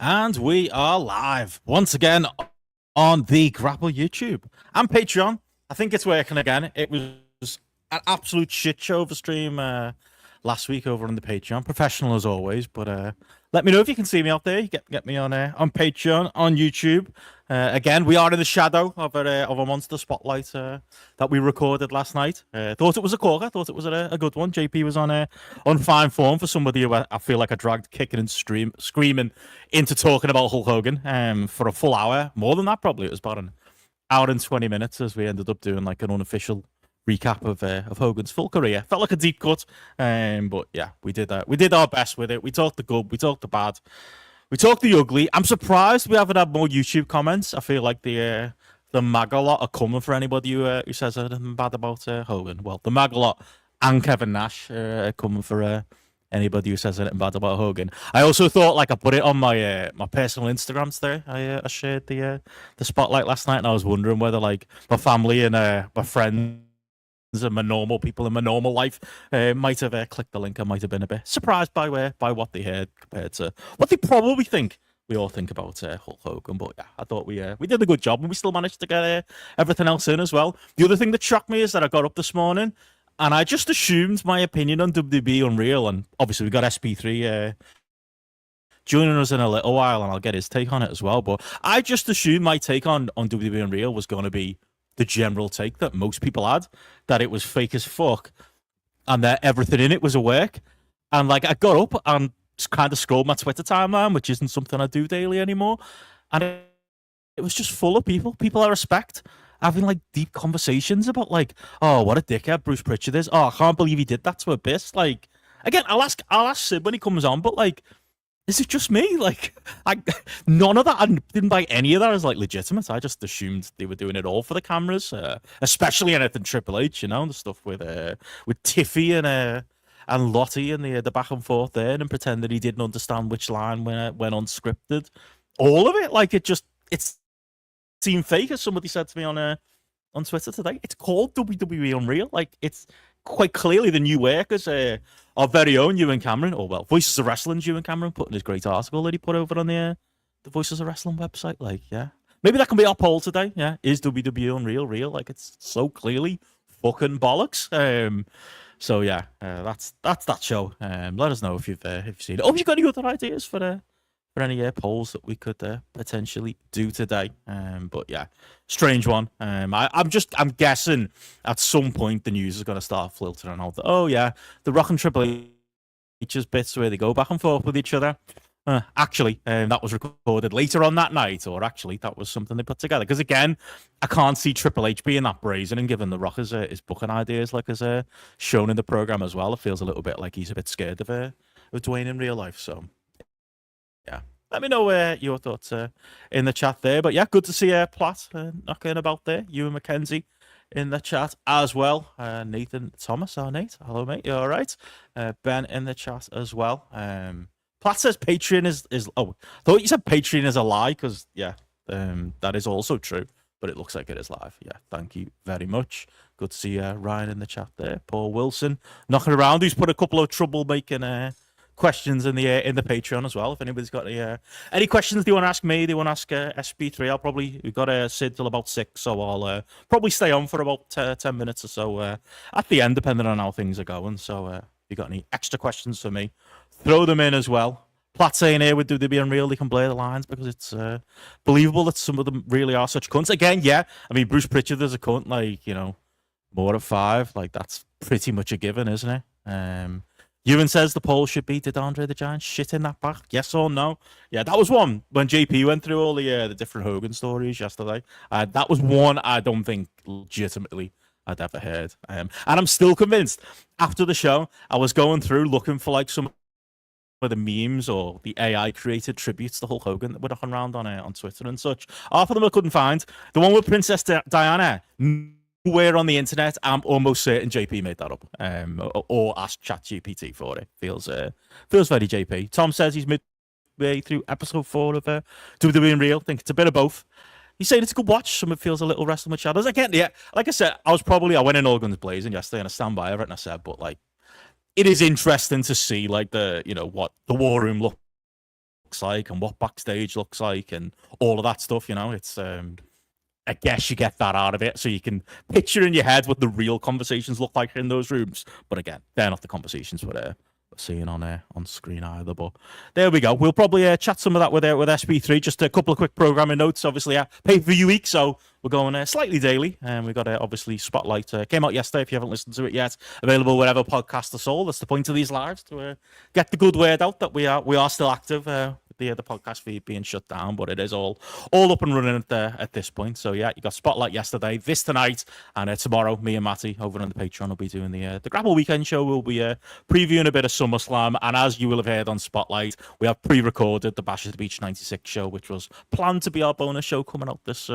And we are live once again on the GRAPPL YouTube and Patreon. I think it's working again. It was an absolute shit show of a stream last week over on the Patreon. Professional as always, but let me know if you can see me out there. Get me on Patreon, on YouTube. Again, we are in the shadow of a monster spotlight that we recorded last night. Thought it was a corker. Thought it was a good one. JP was on fine form for somebody who I feel like I dragged kicking and screaming into talking about Hulk Hogan for a full hour. More than that, probably. It was about an hour and 20 minutes as we ended up doing like an unofficial recap of Hogan's full career. Felt like a deep cut, but yeah, we did our best with it. We talked the good, we talked the bad, we talked the ugly. I'm surprised we haven't had more YouTube comments. I feel like the MAGA lot are coming for anybody who says anything bad about Hogan. Well, the MAGA lot and Kevin Nash are coming for anybody who says anything bad about Hogan. I also thought, like, I put it on my my personal Instagrams there. I shared the spotlight last night, and I was wondering whether like my family and my friends and my normal people in my normal life might have clicked the link. I might have been a bit surprised by what they heard compared to what they probably think we all think about Hulk Hogan. But yeah, I thought we did a good job, and we still managed to get everything else in as well. The other thing that shocked me is that I got up this morning and I just assumed my opinion on WWE Unreal, and obviously we got SP3 joining us in a little while, and I'll get his take on it as well. But I just assumed my take on WWE Unreal was going to be the general take that most people had, that it was fake as fuck and that everything in it was a work. And like, I got up and just kind of scrolled my Twitter timeline, which isn't something I do daily anymore, and it was just full of people I respect, having like deep conversations about like, oh, what a dickhead Bruce Pritchard is. Oh, I can't believe he did that to Abyss. Like, again, I'll ask Sid when he comes on, but like, is it just me? Like, none of that. I didn't buy any of that as like legitimate. I just assumed they were doing it all for the cameras, especially anything Triple H. You know, the stuff with Tiffy and Lottie and the back and forth there, and pretend that he didn't understand which line when unscripted. All of it, like it seemed fake, as somebody said to me on Twitter today. It's called WWE Unreal. Like, it's quite clearly the new workers, our very own Ewan Cameron, or well, Voices of Wrestling's Ewan Cameron, put in his great article that he put over on the Voices of Wrestling website. Like, yeah, maybe that can be our poll today. Yeah, is WWE Unreal real? Like, it's so clearly fucking bollocks. So yeah, that's that show. Let us know if you've seen it. Oh, have you got any other ideas for any polls that we could potentially do today? But yeah, strange one. I'm guessing at some point the news is going to start filtering out that, oh yeah, the Rock and Triple H's bits where they go back and forth with each other. Actually, that was recorded later on that night, or actually that was something they put together. Because again, I can't see Triple H being that brazen and giving the Rock his booking ideas like as shown in the program as well. It feels a little bit like he's a bit scared of Dwayne in real life. So yeah, let me know your thoughts in the chat there. But yeah, good to see Platt knocking about there. Ewan McKenzie in the chat as well. Nathan Thomas, Nate, hello mate, you all right? Ben in the chat as well. Platt says Patreon is oh, I thought you said Patreon is a lie, because yeah, that is also true, but it looks like it is live. Yeah, thank you very much. Good to see Ryan in the chat there. Paul Wilson knocking around, who's put a couple of troublemaking questions in the Patreon as well. If anybody's got any questions they want to ask me, they want to ask SP3, we've got Sid till about 6, so I'll probably stay on for about 10 minutes or so at the end, depending on how things are going. So if you got any extra questions for me, throw them in as well. Platt saying here, would they be Unreal? They can blur the lines because it's believable that some of them really are such cunts. Again, yeah, I mean, Bruce Pritchard is a cunt, like, you know, more at 5, like, that's pretty much a given, isn't it? Ewan says the poll should be, did Andre the Giant shit in that back? Yes or no? Yeah, that was one when JP went through all the different Hogan stories yesterday. That was one I don't think legitimately I'd ever heard. And I'm still convinced. After the show, I was going through looking for like some of the memes or the AI created tributes to Hulk Hogan that were knocking around on Twitter and such. Half of them I couldn't find. The one with Princess Diana, nowhere on the internet. I'm almost certain JP made that up, or asked ChatGPT for it. Feels very JP. Tom says he's midway through episode 4 of WWE Unreal. I think it's a bit of both. He's saying it's a good watch. Some of it feels a little Wrestling with Shadows. Again, yeah, like I said, I went in all guns blazing yesterday, and I stand by everything I said. But like, it is interesting to see like what the War Room looked like and what backstage looks like and all of that stuff. You know, it's I guess you get that out of it, so you can picture in your head what the real conversations look like in those rooms. But again, they're not the conversations we're seeing on screen either. But there we go. We'll probably chat some of that with SP3. Just a couple of quick programming notes. Obviously, pay-per-view week, so we're going slightly daily. And we got obviously Spotlight came out yesterday. If you haven't listened to it yet, available wherever podcasts are sold. That's the point of these lives, to get the good word out that we are still active. The podcast feed being shut down, but it is all up and running at this point. So yeah, you got Spotlight yesterday, this tonight, and tomorrow me and Matty over on the Patreon will be doing the GRAPPL weekend show. We'll be previewing a bit of SummerSlam, and as you will have heard on Spotlight, we have pre-recorded the Bash at the Beach 96 show, which was planned to be our bonus show coming out this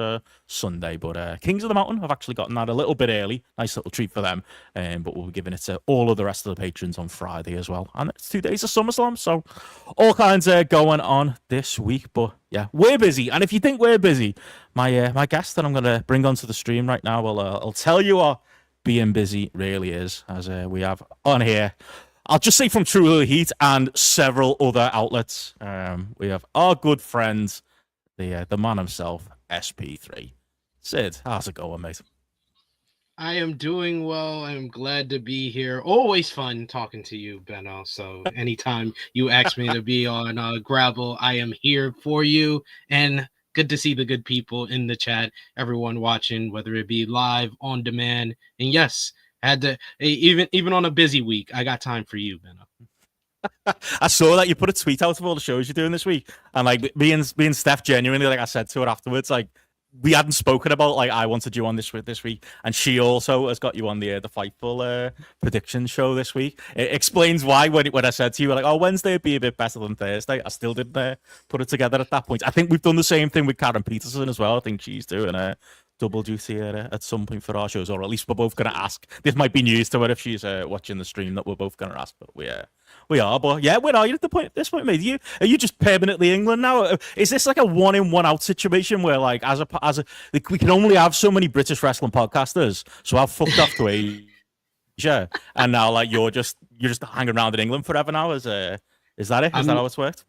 Sunday. But Kings of the Mountain have actually gotten that a little bit early. Nice little treat for them. But we'll be giving it to all of the rest of the patrons on Friday as well. And it's 2 days of SummerSlam, so all kinds going on this week. But yeah, we're busy. And if you think we're busy, my guest that I'm going to bring onto the stream right now will I'll tell you what being busy really is, as we have on here. I'll just say from True Heat and several other outlets. We have our good friend, the man himself, SP3. Sid, how's it going, mate? I am doing well. I'm glad to be here. Always fun talking to you, Benno. So anytime you ask me to be on GRAPPL, I am here for you. And good to see the good people in the chat, everyone watching, whether it be live, on demand. And yes, had to even on a busy week, I got time for you, Benno. I saw that you put a tweet out of all the shows you're doing this week, and like me and Steph genuinely, like I said to her afterwards, like we hadn't spoken about like I wanted you on this week, and she also has got you on the Fightful prediction show this week. It explains why when I said to you like, oh, Wednesday would be a bit better than Thursday, I still didn't put it together at that point. I think we've done the same thing with Karen Peterson as well. I think she's doing double duty at some point for our shows, or at least we're both going to ask. This might be news to her if she's watching the stream, that we're both going to ask, but we are. But yeah, where are you at this point, mate? Are you just permanently England now? Is this like a 1 in 1 out situation where like like, we can only have so many British wrestling podcasters, so I've fucked off to Asia, and now like you're just hanging around in England forever now? Is that it? Is that how it's worked?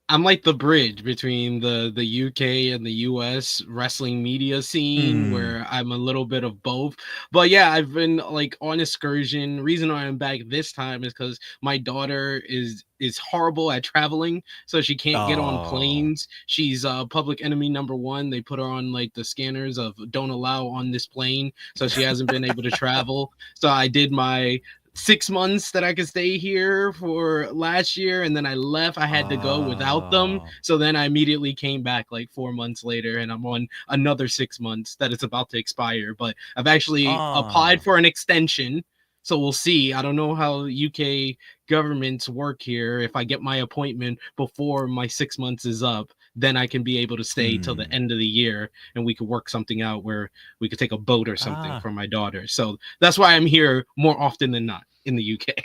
I'm like the bridge between the UK and the US wrestling media scene, where I'm a little bit of both. But yeah, I've been like on excursion. Reason why I'm back this time is because my daughter is horrible at traveling, so she can't get on planes. She's public enemy #1. They put her on like the scanners of don't allow on this plane, so she hasn't been able to travel. So I did my 6 months that I could stay here for last year, and then I left. I had to go without them, so then I immediately came back like 4 months later, and I'm on another 6 months that is about to expire. But I've actually applied for an extension, so we'll see. I don't know how UK governments work here. If I get my appointment before my 6 months is up, then I can be able to stay till the end of the year, and we could work something out where we could take a boat or something for my daughter. So that's why I'm here more often than not in the UK.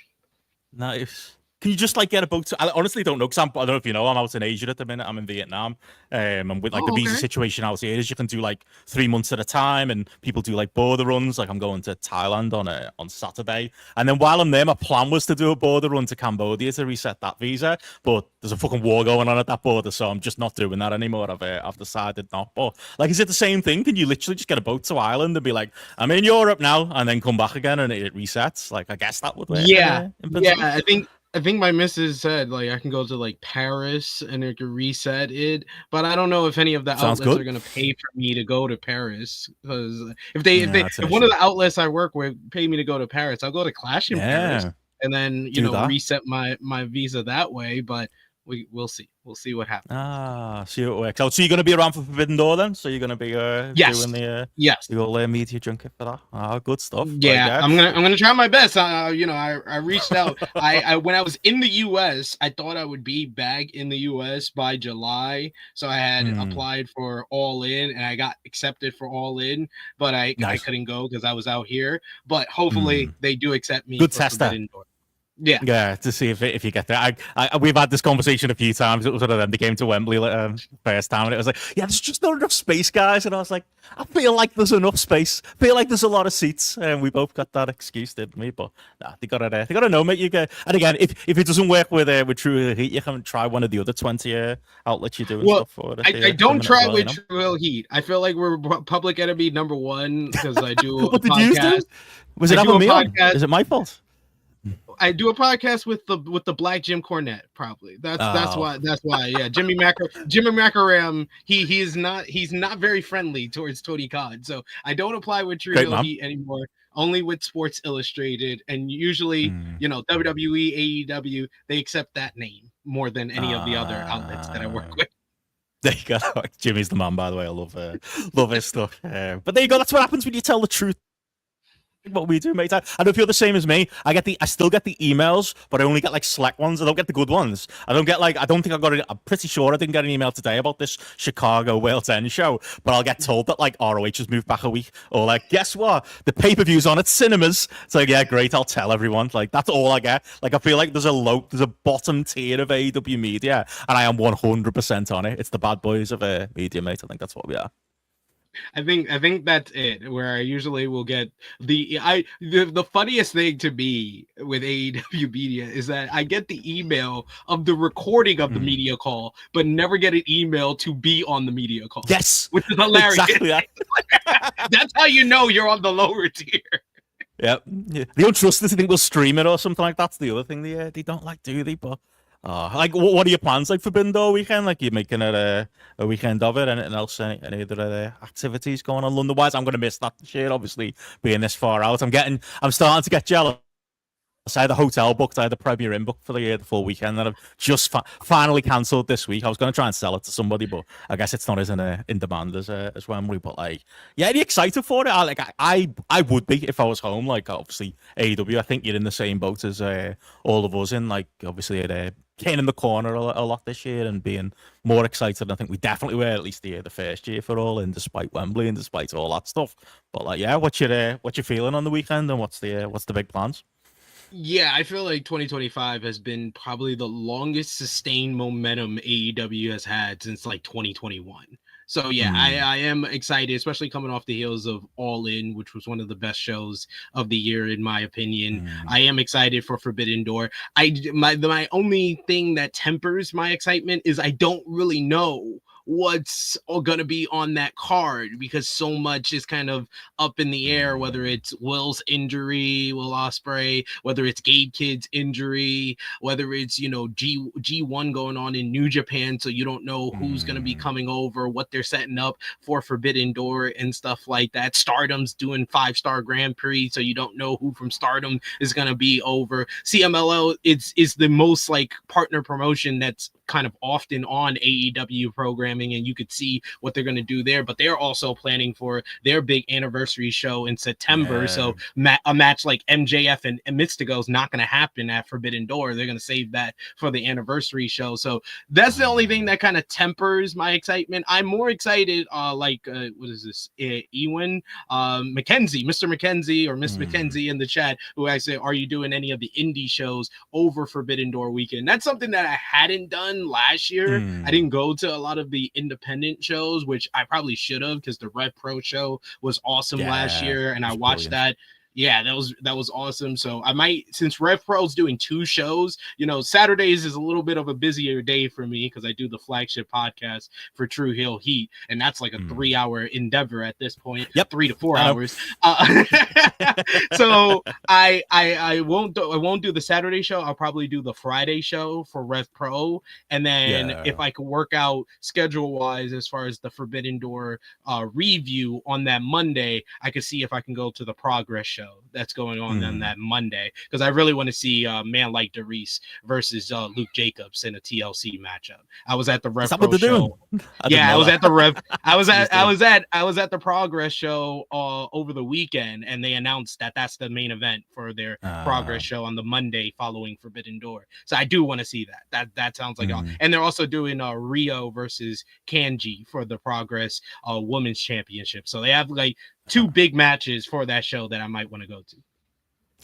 Nice. Can you just like get a boat? I honestly don't know, because I don't know if you know, I'm out in Asia at the minute. I'm in Vietnam, and with like the visa situation out here is you can do like 3 months at a time, and people do like border runs. Like I'm going to Thailand on Saturday, and then while I'm there, my plan was to do a border run to Cambodia to reset that visa, but there's a fucking war going on at that border, so I'm just not doing that anymore. I've decided not. But like, is it the same thing? Can you literally just get a boat to Ireland and be like, I'm in Europe now, and then come back again and it resets? Like, I guess that would work. Yeah, I think my missus said like I can go to like Paris and it can reset it, but I don't know if any of the outlets are going to pay for me to go to Paris, because if one of the outlets I work with pay me to go to Paris, I'll go to Clash in Paris and then reset my visa that way. But we'll see. We'll see what happens. See what works out. So you're going to be around for Forbidden Door then? So you're going to be doing the the media junket for that? Good stuff. Yeah, I'm gonna try my best. I reached out. I when I was in the US, I thought I would be back in the US by July. So I had applied for All In, and I got accepted for All In, but I couldn't go because I was out here. But hopefully they do accept me. Good tester. Yeah, to see if you get there. We've had this conversation a few times. It was one of them. They came to Wembley first time, and it was like, yeah, there's just not enough space, guys. And I was like, I feel like there's enough space. I feel like there's a lot of seats, and we both got that excuse, didn't we? But nah, they gotta know, mate. You get, and again, if it doesn't work with True Heat, you can try one of the other 20 outlets you do and stuff for it. I don't try with True Heat. I feel like we're public enemy number one because I do a podcast. Was it ever me on? Is it my fault? I do a podcast with the Black Jim Cornette. Probably that's why. Yeah, Jimmy Macaram. He's not very friendly towards Tony Khan. So I don't apply with True Heat anymore. Only with Sports Illustrated, and usually WWE, AEW, they accept that name more than any of the other outlets that I work with. There you go. Jimmy's the man, by the way. I love his stuff. But there you go. That's what happens when you tell the truth. What we do, mate. I don't feel the same as me. I still get the emails, but I only get like select ones. I don't get the good ones. I don't think I got it. I'm pretty sure I didn't get an email today about this Chicago World's End show, but I'll get told that like ROH has moved back a week, or like, guess what? The pay-per-view's on at cinemas. It's like, yeah, great. I'll tell everyone. Like, that's all I get. Like, I feel like there's a bottom tier of AEW media, and I am 100% on it. It's the bad boys of media, mate. I think that's what we are. I think that's it. Where I usually will get the funniest thing to me with AEW media is that I get the email of the recording of the media call, but never get an email to be on the media call. Yes, which is hilarious. Exactly that. That's how you know you're on the lower tier. Yep. Yeah. They don't trust us. They think we'll stream it or something like that. That's the other thing they don't like, do they? But like, what are your plans like for Forbidden Door weekend? Like, you're making it a weekend of it? Anything else? Any other activities going on London-wise? I'm going to miss that this year, obviously, being this far out. I'm starting to get jealous. I had the hotel booked. I had the Premier Inn booked for the full weekend that I've just finally cancelled this week. I was going to try and sell it to somebody, but I guess it's not as in demand as Wembley. But like, yeah, are you excited for it? I would be if I was home. Like, obviously, AEW. I think you're in the same boat as all of us in. Like, obviously, getting in the corner a lot this year and being more excited than I think we definitely were at least the first year for All In, despite Wembley and despite all that stuff. But like, yeah, what's your feeling on the weekend, and what's the big plans? Yeah, I feel like 2025 has been probably the longest sustained momentum AEW has had since like 2021. So yeah, I am excited, especially coming off the heels of All In, which was one of the best shows of the year, in my opinion. I am excited for Forbidden Door. My only thing that tempers my excitement is I don't really know what's going to be on that card, because so much is kind of up in the air, whether it's Will Ospreay, whether it's Gabe Kidd's injury, whether it's, G1 going on in New Japan. So you don't know who's going to be coming over, what they're setting up for Forbidden Door and stuff like that. Stardom's doing 5-star Grand Prix, so you don't know who from Stardom is going to be over. CMLL is the most like partner promotion that's kind of often on AEW programming, and you could see what they're going to do there. But they're also planning for their big anniversary show in September. So a match like MJF and Mystico is not going to happen at Forbidden Door. They're going to save that for the anniversary show. So that's the only thing that kind of tempers my excitement. I'm more excited, what is this? Ewan McKenzie, Mr. McKenzie or Miss McKenzie in the chat, who I say, are you doing any of the indie shows over Forbidden Door weekend? That's something that I hadn't done last year. I didn't go to a lot of the independent shows, which I probably should have, because the Rev Pro show was awesome last year, and I watched that. Yeah, that was awesome. So I might, since Rev Pro's doing 2 shows, Saturdays is a little bit of a busier day for me because I do the flagship podcast for True Hill Heat, and that's like a 3-hour endeavor at this point. Yep, 3 to 4 hours. So I won't do the Saturday show. I'll probably do the Friday show for Rev Pro, and then if I can work out schedule wise as far as the Forbidden Door review on that Monday, I could see if I can go to the Progress show that's going on that Monday, because I really want to see man like Darius versus Luke Jacobs in a TLC matchup. I was at the Rev Pro show. I was at the Rev. I was at the Progress show over the weekend, and they announced that that's the main event for their Progress show on the Monday following Forbidden Door. So I do want to see that. That sounds like and they're also doing Rio versus Kanji for the Progress Women's Championship. So they have like 2 big matches for that show that I might want to go to.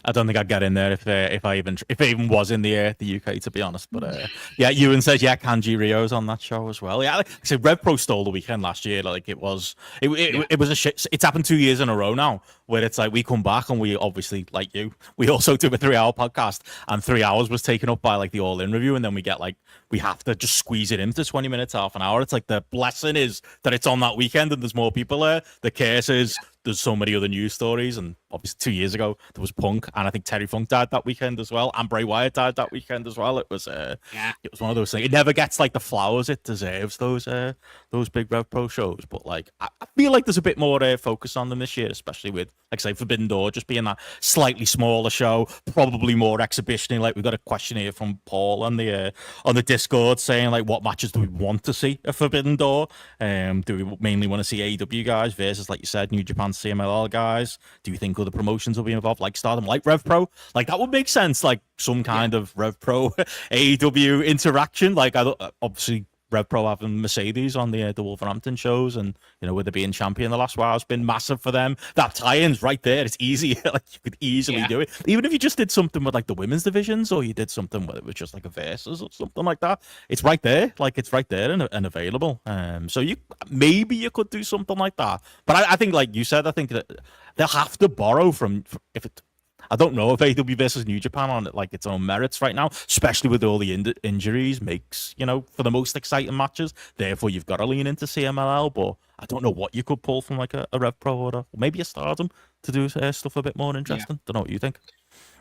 I don't think I'd get in there if I even was in the UK, to be honest. But yeah, Ewan says yeah, Kanji Rio's on that show as well. Yeah, like I said, Rev Pro stole the weekend last year. Like it was a shit. It's happened 2 years in a row now, where it's like we come back and we obviously, like you, we also do a 3 hour podcast, and 3 hours was taken up by like the All In review, and then we have to just squeeze it into 20 minutes, half an hour. It's like the blessing is that it's on that weekend and there's more people there. The curse is there's so many other news stories, and obviously 2 years ago there was Punk, and I think Terry Funk died that weekend as well, and Bray Wyatt died that weekend as well. It was one of those things. It never gets like the flowers it deserves, those big Rev Pro shows, but like I feel like there's a bit more focus on them this year, especially with, like I say, Forbidden Door just being that slightly smaller show, probably more exhibition. Like we've got a question here from Paul on the Discord saying like, what matches do we want to see at Forbidden Door? Do we mainly want to see AEW guys versus, like you said, New Japan CMLL guys? Do you think other promotions will be involved, like Stardom, like Rev Pro? Like that would make sense, like some kind of Rev Pro AEW interaction. Like obviously Rev Pro having Mercedes on the Wolverhampton shows, and with it being champion the last while, it's been massive for them. That tie-in's right there. It's easy. Like you could easily do it, even if you just did something with like the women's divisions, or you did something with it was just like a versus or something like that. It's right there. Like it's right there and available. So maybe you could do something like that. But I think, like you said, I think that they'll have to borrow from if it. I don't know if AEW versus New Japan on like its own merits right now, especially with all the injuries, makes, for the most exciting matches. Therefore, you've got to lean into CMLL, but I don't know what you could pull from like a Rev Pro or maybe a Stardom to do stuff a bit more interesting. Don't know what you think.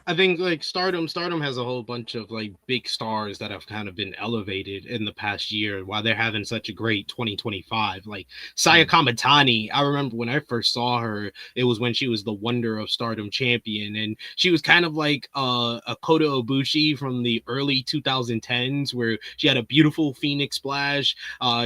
I think like Stardom has a whole bunch of like big stars that have kind of been elevated in the past year while they're having such a great 2025. Like Saya Kamatani, I remember when I first saw her, it was when she was the Wonder of Stardom champion, and she was kind of like a Kota Ibushi from the early 2010s, where she had a beautiful Phoenix splash.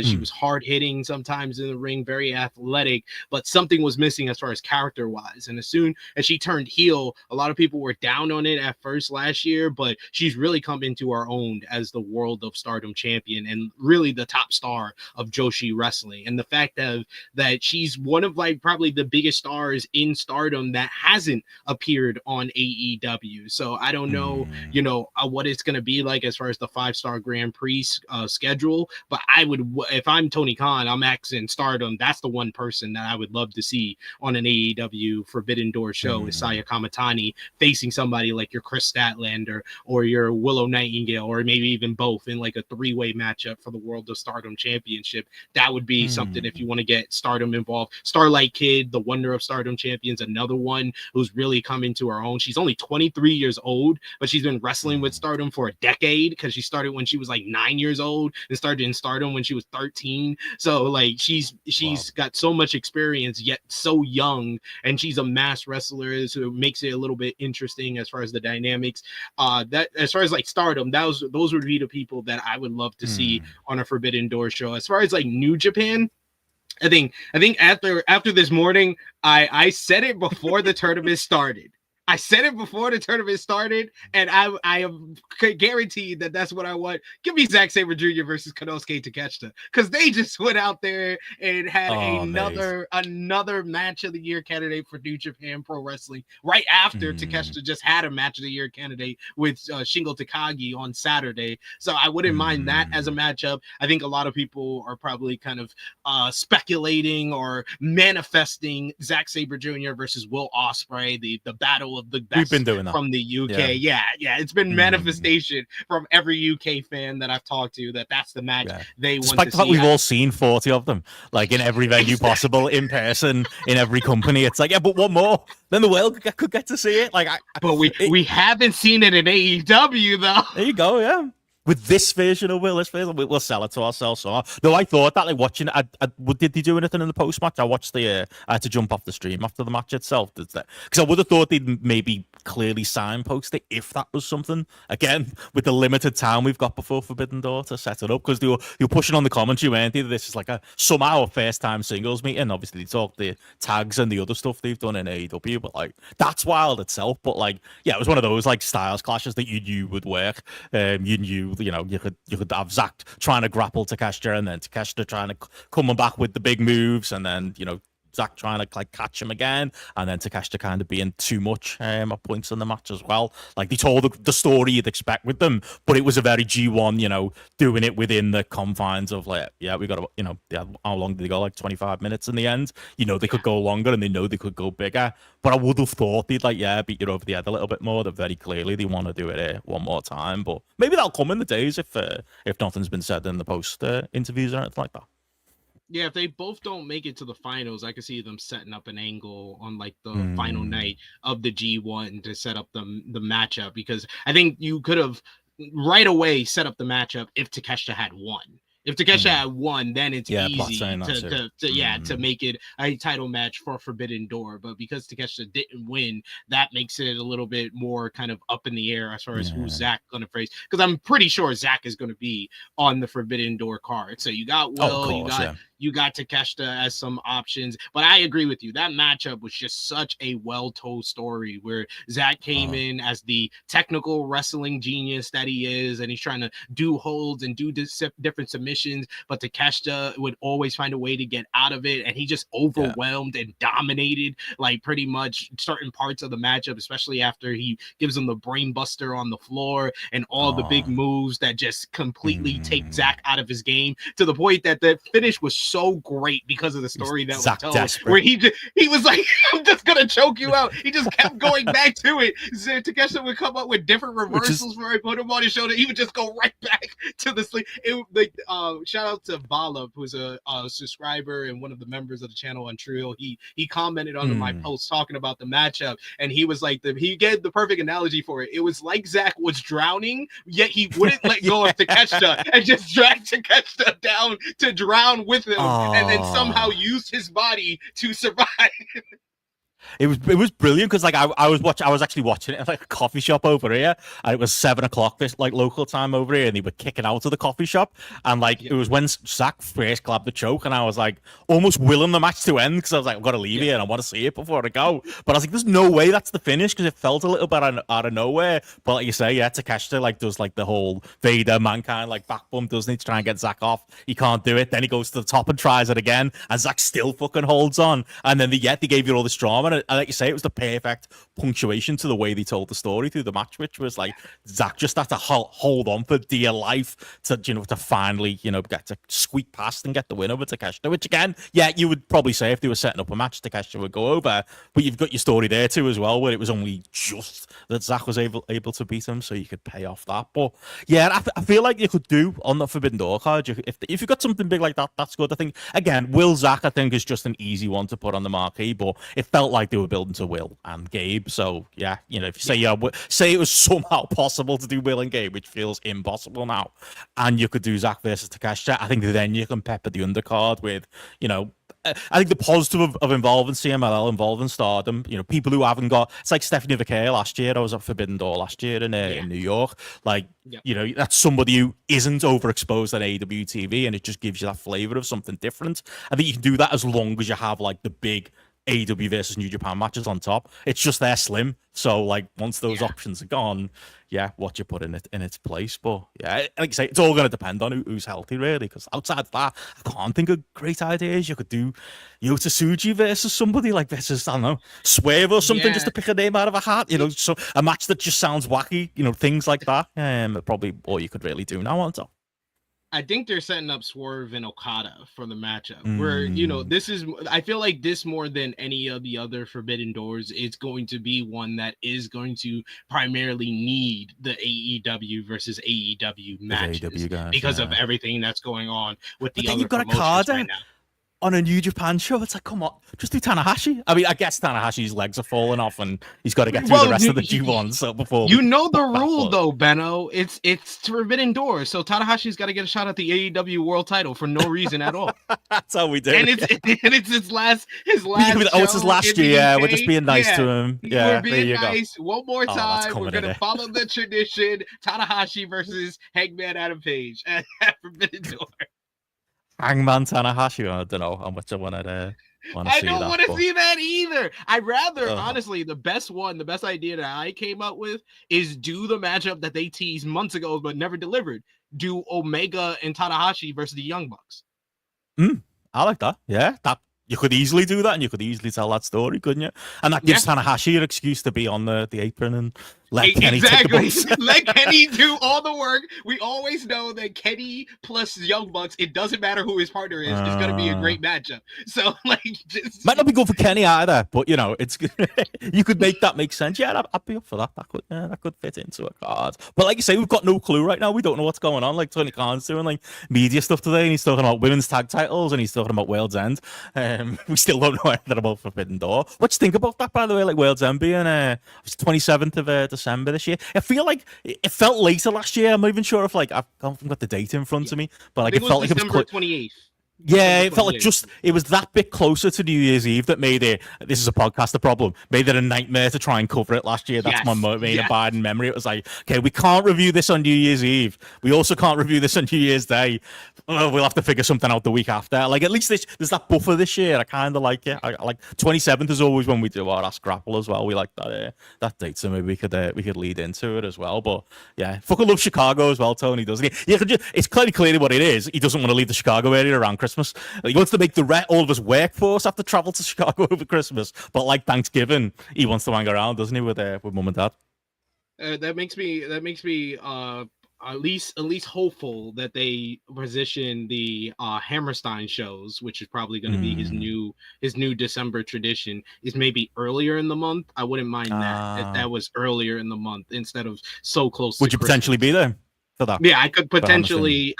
She was hard hitting sometimes in the ring, very athletic, but something was missing as far as character wise. And as soon as she turned heel, a lot of people were down on it at first last year, but she's really come into her own as the World of Stardom champion and really the top star of Joshi wrestling. And the fact that she's one of like probably the biggest stars in Stardom that hasn't appeared on AEW. So I don't know, what it's going to be like as far as the 5-star Grand Prix schedule, but I would, if I'm Tony Khan, I'm in Stardom, that's the one person that I would love to see on an AEW Forbidden Door show is Saya Kamatani facing somebody like your Chris Statlander or your Willow Nightingale, or maybe even both in like a 3-way matchup for the World of Stardom Championship. That would be something if you want to get Stardom involved. Starlight Kid, the Wonder of Stardom Champions, another one who's really come into her own. She's only 23 years old, but she's been wrestling with Stardom for a decade because she started when she was like 9 years old and started in Stardom when she was 13. So like she's got so much experience yet so young, and she's a mass wrestler, so it makes it a little bit interesting as far as the dynamics. That as far as like Stardom, those would be the people that I would love to see on a Forbidden Door show. As far as like New Japan, I think after this morning, I said it before the tournament started. I said it before the tournament started, and I am guaranteed that that's what I want. Give me Zack Sabre Jr. versus Konosuke Takeshita, because they just went out there and had another match of the year candidate for New Japan Pro Wrestling right after Takeshita just had a match of the year candidate with Shingo Takagi on Saturday. So I wouldn't mind that as a matchup. I think a lot of people are probably kind of speculating or manifesting Zack Sabre Jr. versus Will Ospreay, the battle of the best. We've been doing that from the UK. Yeah. It's been manifestation from every UK fan that I've talked to that's the match they want to see. Despite the fact we've all seen 40 of them, like in every venue possible, in person, in every company. It's like, but one more, then the world could get to see it. Like, but we haven't seen it in AEW though. There you go. Yeah. With this version of Will, we'll sell it to ourselves. So, though I thought that, like watching it, did they do anything in the post match? I watched I had to jump off the stream after the match itself. Because I would have thought they'd maybe clearly signpost it if that was something. Again, with the limited time we've got before Forbidden Door to set it up, because they were pushing on the commentary, weren't they? This is like somehow a first time singles meeting. Obviously, they talk the tags and the other stuff they've done in AEW, but like that's wild itself. But like, yeah, it was one of those like styles clashes that you knew would work. You knew. You could have Zack trying to grapple Takeshita, and then Takeshita trying to coming back with the big moves, and then Zack trying to like catch him again, and then Takeshita kind of being too much at points in the match as well. Like they told the story you'd expect with them, but it was a very G1, doing it within the confines of like, yeah, we got, how long did they go? Like 25 minutes in the end. They could go longer, and they know they could go bigger. But I would have thought they'd like, beat you over the head a little bit more. That very clearly they want to do it one more time. But maybe that'll come in the days if nothing's been said in the post interviews or anything like that. Yeah, if they both don't make it to the finals, I could see them setting up an angle on like the final night of the G1 to set up the matchup, because I think you could have right away set up the matchup if Takeshita had won. If Takeshita had won, then it's easy to make it a title match for Forbidden Door. But because Takeshita didn't win, that makes it a little bit more kind of up in the air as far as who's Zack going to face. Because I'm pretty sure Zack is going to be on the Forbidden Door card. So you got Will, you got Takeshita as some options. But I agree with you. That matchup was just such a well-told story where Zack came in as the technical wrestling genius that he is, and he's trying to do holds and do different submissions. But Takeshita would always find a way to get out of it, and he just overwhelmed and dominated like pretty much certain parts of the matchup, especially after he gives him the brain buster on the floor and all the big moves that just completely take Zack out of his game, to the point that the finish was so great because of the story that was told, where he was like, I'm just gonna choke you out. He just kept going back to it. So Takeshita would come up with different reversals where I put him on his shoulder. He would just go right back to the sleep. Shout out to Vala, who's a subscriber and one of the members of the channel on Trio. He commented under my post talking about the matchup, and he was like, he gave the perfect analogy for it. It was like Zack was drowning, yet he wouldn't let go of Takeshita and just dragged Takeshita down to drown with him, and then somehow used his body to survive. It was brilliant because like I was actually watching it at like a coffee shop over here, and it was 7:00 this like local time over here, and they were kicking out of the coffee shop, and like it was when Zack first grabbed the choke, and I was like almost willing the match to end because I was like, I've got to leave here and I want to see it before I go. But I was like, there's no way that's the finish, because it felt a little bit out of nowhere. But like you say, Takeshita like does like the whole Vader Mankind like back bump, doesn't he, to try and get Zack off. He can't do it. Then he goes to the top and tries it again, and Zack still fucking holds on. And then they gave you all this drama. And like you say, it was the perfect punctuation to the way they told the story through the match, which was like Zack just had to hold on for dear life to to finally get to squeak past and get the win over Takeshita. Which again, you would probably say if they were setting up a match, Takeshita would go over. But you've got your story there too as well, where it was only just that Zack was able to beat him, so you could pay off that. But I feel like you could do on the Forbidden Door card, if you got something big like that, that's good. I think again, Will Zack, I think, is just an easy one to put on the marquee, but it felt like they were building to Will and Gabe. So if you say it was somehow possible to do Will and Gabe, which feels impossible now, and you could do Zack versus Takeshita, I think then you can pepper the undercard with I think the positive of involving CMLL, involving Stardom, people who haven't got, it's like Stephanie Vaquer last year. I was at Forbidden Door last year in New York. Like, that's somebody who isn't overexposed on AEW TV, and it just gives you that flavor of something different. I think you can do that as long as you have like the big AEW versus New Japan matches on top. It's just they're slim, so like once those options are gone, what you put in its place. But like I say, it's all going to depend on who's healthy, really, because outside of that, I can't think of great ideas. You could do Yota Tsuji versus somebody, like versus, I don't know, Swerve or something, just to pick a name out of a hat, so a match that just sounds wacky, things like that. Probably all you could really do now on top. I think they're setting up Swerve and Okada for the matchup, where this is, I feel like this more than any of the other Forbidden Doors, it's going to be one that is going to primarily need the AEW versus AEW matches because of everything that's going on with the other promotions right now. On a New Japan show, it's like, come on, just do Tanahashi. I mean, I guess Tanahashi's legs are falling off, and he's got to get through the rest of the G1. So before the rule, though, Benno, it's Forbidden Door, so Tanahashi's got to get a shot at the AEW World Title for no reason at all. That's how we do. And it's his last. It's his last year. Yeah, we're just being nice to him. Yeah, we're being nice. Go. One more time, we're gonna follow the tradition. Tanahashi versus Hangman Adam Page at Forbidden Door. Hangman Tanahashi. I don't know how much I want to I don't want to see that either. I'd rather, honestly, the best idea that I came up with is do the matchup that they teased months ago but never delivered. Do Omega and Tanahashi versus the Young Bucks. I like that. Yeah, You could easily do that, and you could easily tell that story, couldn't you? And that gives Tanahashi an excuse to be on the apron and let Kenny take the bumps. Let Kenny do all the work. We always know that Kenny plus Young Bucks, it doesn't matter who his partner is, it's going to be a great matchup. So, like, just... Might not be good for Kenny either, but, you know, it's you could make that make sense. Yeah, I'd be up for that. That could fit into a card. But like you say, we've got no clue right now. We don't know what's going on. Like, Tony Khan's doing, like, media stuff today, and he's talking about women's tag titles, and he's talking about World's End. We still don't know anything about Forbidden Door. What do you think about that, by the way? Like, World's End being 27th of December this year. I feel like it felt later last year. I'm not even sure if, like, I've got the date in front of me, but like, it felt like it was December 28th. Yeah, it felt like it was that bit closer to New Year's Eve that made it, this is a podcast, the problem, made it a nightmare to try and cover it last year. That's my main abiding memory. It was like, okay, we can't review this on New Year's Eve. We also can't review this on New Year's Day. We'll have to figure something out the week after. Like, at least there's that buffer this year. I kind of like it. I like 27th is always when we do our Ask GRAPPL as well. We like that date, so maybe we could lead into it as well. But yeah, fucking love Chicago as well, Tony, doesn't he? Yeah, it's clearly what it is. He doesn't want to leave the Chicago area around Christmas. He wants to make all of his workforce have to travel to Chicago over Christmas, but like Thanksgiving, he wants to hang around, doesn't he, with mum and dad? That makes me at least hopeful that they position the Hammerstein shows, which is probably going to be his new December tradition, is maybe earlier in the month. I wouldn't mind that if that was earlier in the month instead of so close. Would you potentially be there? Yeah, I could potentially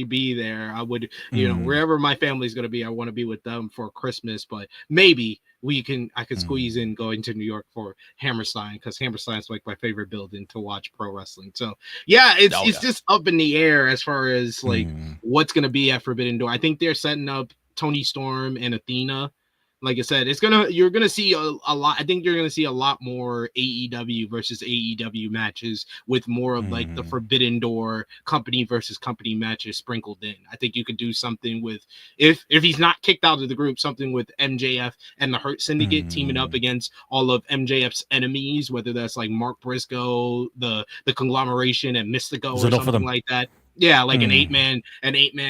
be there. I would, you know, wherever my family's going to be, I want to be with them for Christmas, but maybe I could squeeze in going to New York for Hammerstein, because Hammerstein's like my favorite building to watch pro wrestling. So yeah, it's just up in the air as far as like what's going to be at Forbidden Door. I think they're setting up Tony Storm and Athena. Like I said, you're gonna see a lot. I think you're gonna see a lot more AEW versus AEW matches with more of like the Forbidden Door company versus company matches sprinkled in. I think you could do something with, if he's not kicked out of the group, something with MJF and the Hurt Syndicate teaming up against all of MJF's enemies, whether that's like Mark Briscoe, the conglomeration, and Mystico or something like that. Yeah, like an eight-man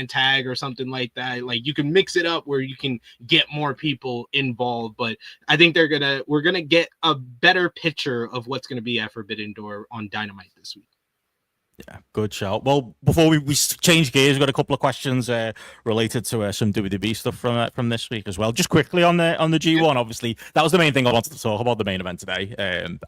tag or something like that. Like, you can mix it up where you can get more people involved. But I think we're gonna get a better picture of what's gonna be at Forbidden Door on Dynamite this week. Yeah, good shout. Well, before we change gears, we've got a couple of questions related to some WWE stuff from this week as well. Just quickly on the G1, obviously, that was the main thing I wanted to talk about, the main event today.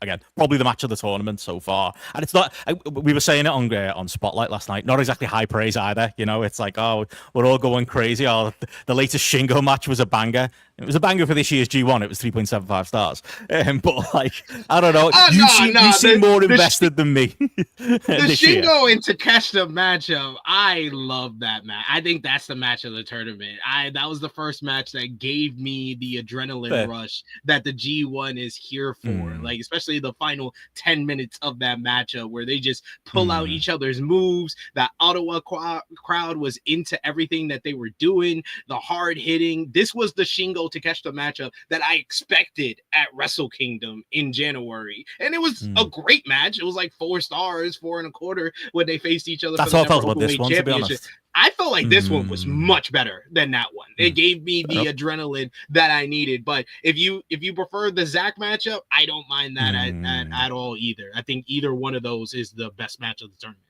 Again, probably the match of the tournament so far. And it's not, we were saying it on Spotlight last night, not exactly high praise either. You know, it's like, oh, we're all going crazy. Oh, the latest Shingo match was a banger. It was a banger for this year's G1. It was 3.75 stars. But, like, I don't know. You seem more invested than me. The Shingo and Takeshita matchup, I love that match. I think that's the match of the tournament. That was the first match that gave me the adrenaline rush that the G1 is here for. Like, especially the final 10 minutes of that matchup where they just pull out each other's moves. That Ottawa crowd was into everything that they were doing. The hard hitting. This was the Shingo Takeshita matchup that I expected at Wrestle Kingdom in January, and it was a great match. It was like 4 stars, 4.25 when they faced each other. That's how I felt about this one, to be honest. I felt like this one was much better than that one. It gave me the adrenaline that I needed. But if you prefer the Zack matchup, I don't mind that at all either. I think either one of those is the best match of the tournament.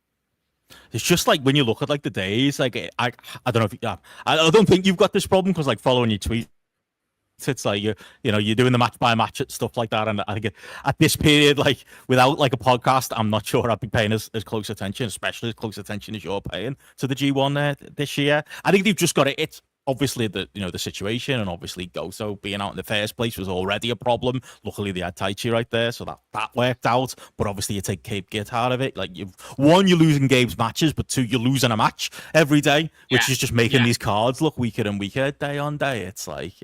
It's just like when you look at like the days, like I don't know if I don't think you've got this problem, because like following your tweets, it's like you're doing the match by match and stuff like that, and I think at this period, like without like a podcast, I'm not sure I'd be paying as close attention, especially as close attention as you're paying to the G1 this year. I think they've just got it. It's obviously the situation, and obviously Goto being out in the first place was already a problem. Luckily they had Taichi right there, so that worked out. But obviously you take Cape Git out of it. Like, you're losing Gabe's matches, but 2, you're losing a match every day, which is just making these cards look weaker and weaker day on day. It's like,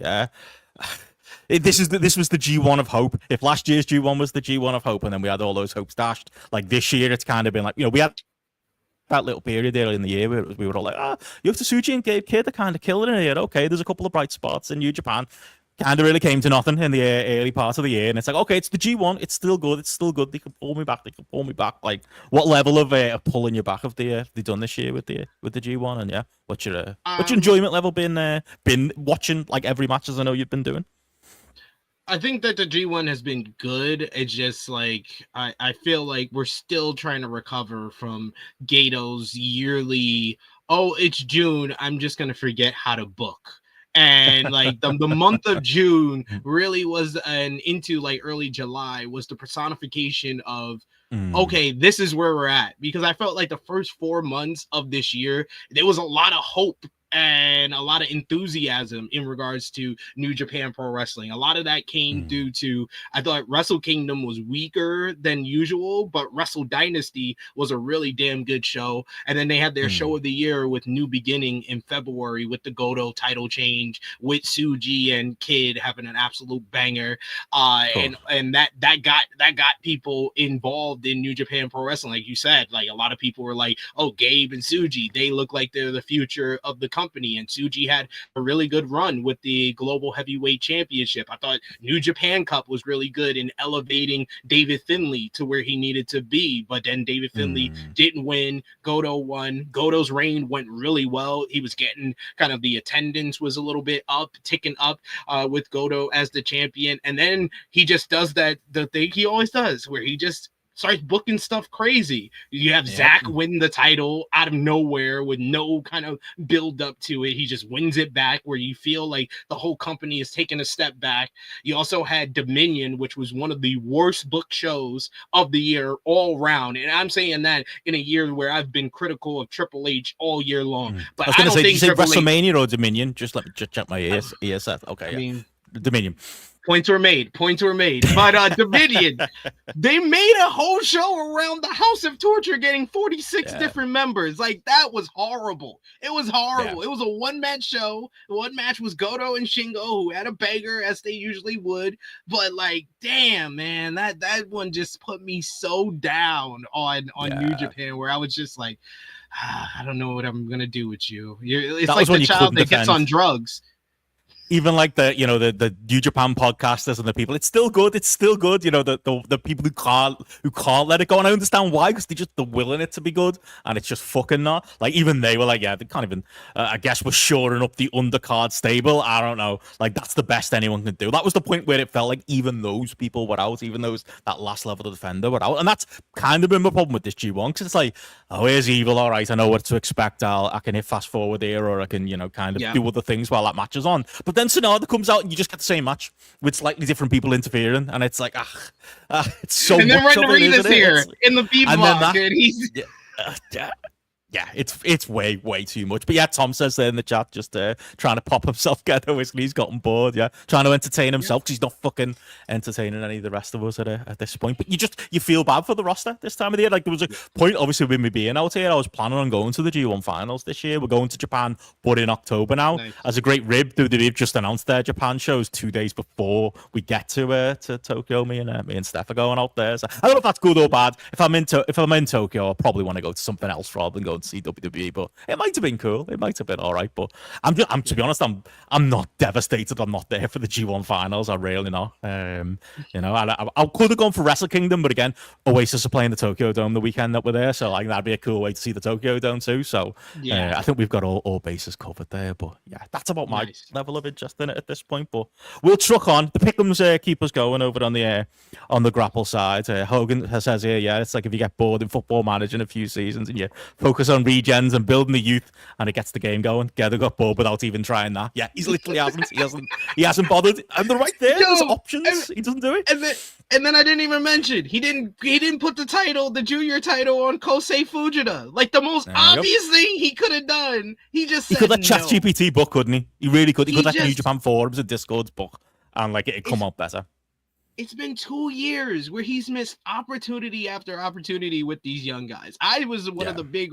this was the G1 of hope. If last year's G1 was the G1 of hope, and then we had all those hopes dashed, like this year it's kind of been like, we had that little period early in the year where we were all like, Yota Tsuji and Gabe Kidd are kind of killing it here. Okay, there's a couple of bright spots in New Japan. kind of really came to nothing in the early part of the year, and it's like, okay, it's the G1, it's still good, they can pull me back. Like, what level of pulling you back have they done this year with the G1? And yeah, what's your enjoyment level been watching like every match, as I know you've been doing? I think that the G1 has been good. It's just like I feel like we're still trying to recover from Gato's yearly, oh, it's June, I'm just gonna forget how to book. And like the month of June really was, and into like early July was the personification of, okay, this is where we're at. Because I felt like the first 4 months of this year, there was a lot of hope and a lot of enthusiasm in regards to New Japan Pro Wrestling. A lot of that came due to, I thought Wrestle Kingdom was weaker than usual, but Wrestle Dynasty was a really damn good show. And then they had their show of the year with New Beginning in February with the Goto title change, with Tsuji and Kid having an absolute banger. Cool. And that got people involved in New Japan Pro Wrestling. Like you said, like a lot of people were like, oh, Gabe and Tsuji, they look like they're the future of the company. And Tsuji had a really good run with the Global Heavyweight Championship. I thought New Japan Cup was really good in elevating David Finlay to where he needed to be, but then David Finlay didn't win. Goto won. Goto's reign went really well. He was getting kind of, the attendance was a little bit ticking up with Goto as the champion. And then he just does the thing he always does, where he just starts booking stuff crazy. You have Zack win the title out of nowhere with no kind of build up to it. He just wins it back, where you feel like the whole company is taking a step back. You also had Dominion, which was one of the worst booked shows of the year all round. And I'm saying that in a year where I've been critical of Triple H all year long. But I was going to say, did you say WrestleMania H... or Dominion? Just let me just check my ESF. Okay, I mean, Dominion. Points were made. But Dominion, they made a whole show around the House of Torture getting 46 different members. Like, that was horrible. It was horrible. It was a one-match show. One match was Goto and Shingo, who had a banger, as they usually would. But, like, damn, man, that one just put me so down on New Japan, where I was just like, I don't know what I'm going to do with you. It's like the child that gets on drugs. Even like the New Japan podcasters and the people, it's still good. You know, the people who can't let it go, and I understand why, because they're willing it to be good, and it's just fucking not. Like, even they were like, yeah, they can't even. I guess we're shoring up the undercard stable. I don't know. Like, that's the best anyone can do. That was the point where it felt like even those people were out, even those that last level of defender were out, and that's kind of been my problem with this G1, because it's like, oh, here's Evil. All right, I know what to expect. I can hit fast forward here, or I can kind of do other things while that match is on. But then Sonata comes out and you just get the same match with slightly different people interfering, and it's like, it's so and then much of it, isn't here it? In the B block, and he's yeah, it's way too much. But yeah, Tom says there in the chat, just trying to pop himself Ghetto Whiskey. He's gotten bored, trying to entertain himself, because he's not fucking entertaining any of the rest of us at this point. But you feel bad for the roster this time of the year. Like, there was a point, obviously, with me being out here, I was planning on going to the G1 finals this year. We're going to Japan, but in October now. Nice. As a great rib, WWE just announced their Japan shows 2 days before we get to Tokyo. Me and Steph are going out there. So I don't know if that's good or bad. If I'm in Tokyo, I'll probably want to go to something else rather than go to see WWE, but it might have been cool. It might have been all right. But I'm to be honest, I'm not devastated. I'm not there for the G1 finals. I really not. I could have gone for Wrestle Kingdom, but again, Oasis are playing the Tokyo Dome the weekend that we're there, so like that'd be a cool way to see the Tokyo Dome too. So I think we've got all bases covered there. But yeah, that's about my level of interest in it at this point. But we'll truck on. The pick'ems keep us going over on the GRAPPL side. Hogan says here, it's like if you get bored in Football Manager in a few seasons and you focus on regens and building the youth, and it gets the game going. Gether got bored without even trying that. Yeah, he's literally hasn't. He hasn't bothered. And they're right there. There's options. He doesn't do it. And then I didn't even mention he didn't put the junior title on Kosei Fujita. Like, the most obvious thing he could have done. He could let ChatGPT book, couldn't he? He really could. He could let New Japan forums and Discords book, and like it'd come out better. It's been 2 years where he's missed opportunity after opportunity with these young guys. I was one of the big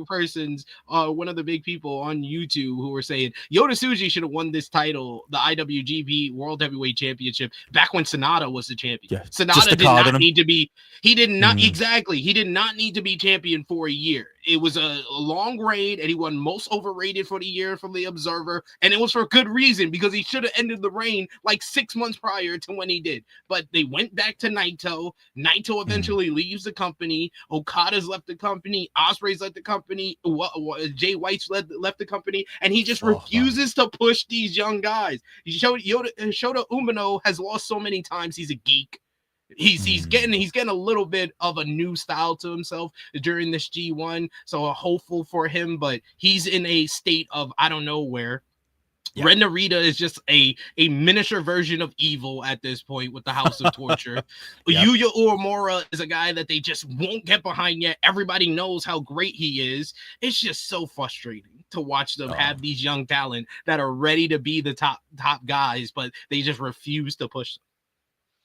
people on YouTube who were saying Yota Tsuji should have won this title, the IWGP World Heavyweight Championship, back when Sonata was the champion. Yeah, Sonata did not need to be. He did not need to be champion for a year. it was a long reign, and he won most overrated for the year from the Observer, and it was for good reason, because he should have ended the reign like 6 months prior to when he did. But they went back to Naito. Naito eventually leaves the company. Okada's left the company. Ospreay's left the company. Jay White's left the company, and he just refuses to push these young guys. Shota Umino has lost so many times. He's a geek. He's getting a little bit of a new style to himself during this G1, so I'm hopeful for him, but he's in a state of I don't know where. Yeah. Ren Narita is just a miniature version of evil at this point with the House of Torture. Yuya Uemura is a guy that they just won't get behind yet. Everybody knows how great he is. It's just so frustrating to watch them have these young talent that are ready to be the top guys, but they just refuse to push them.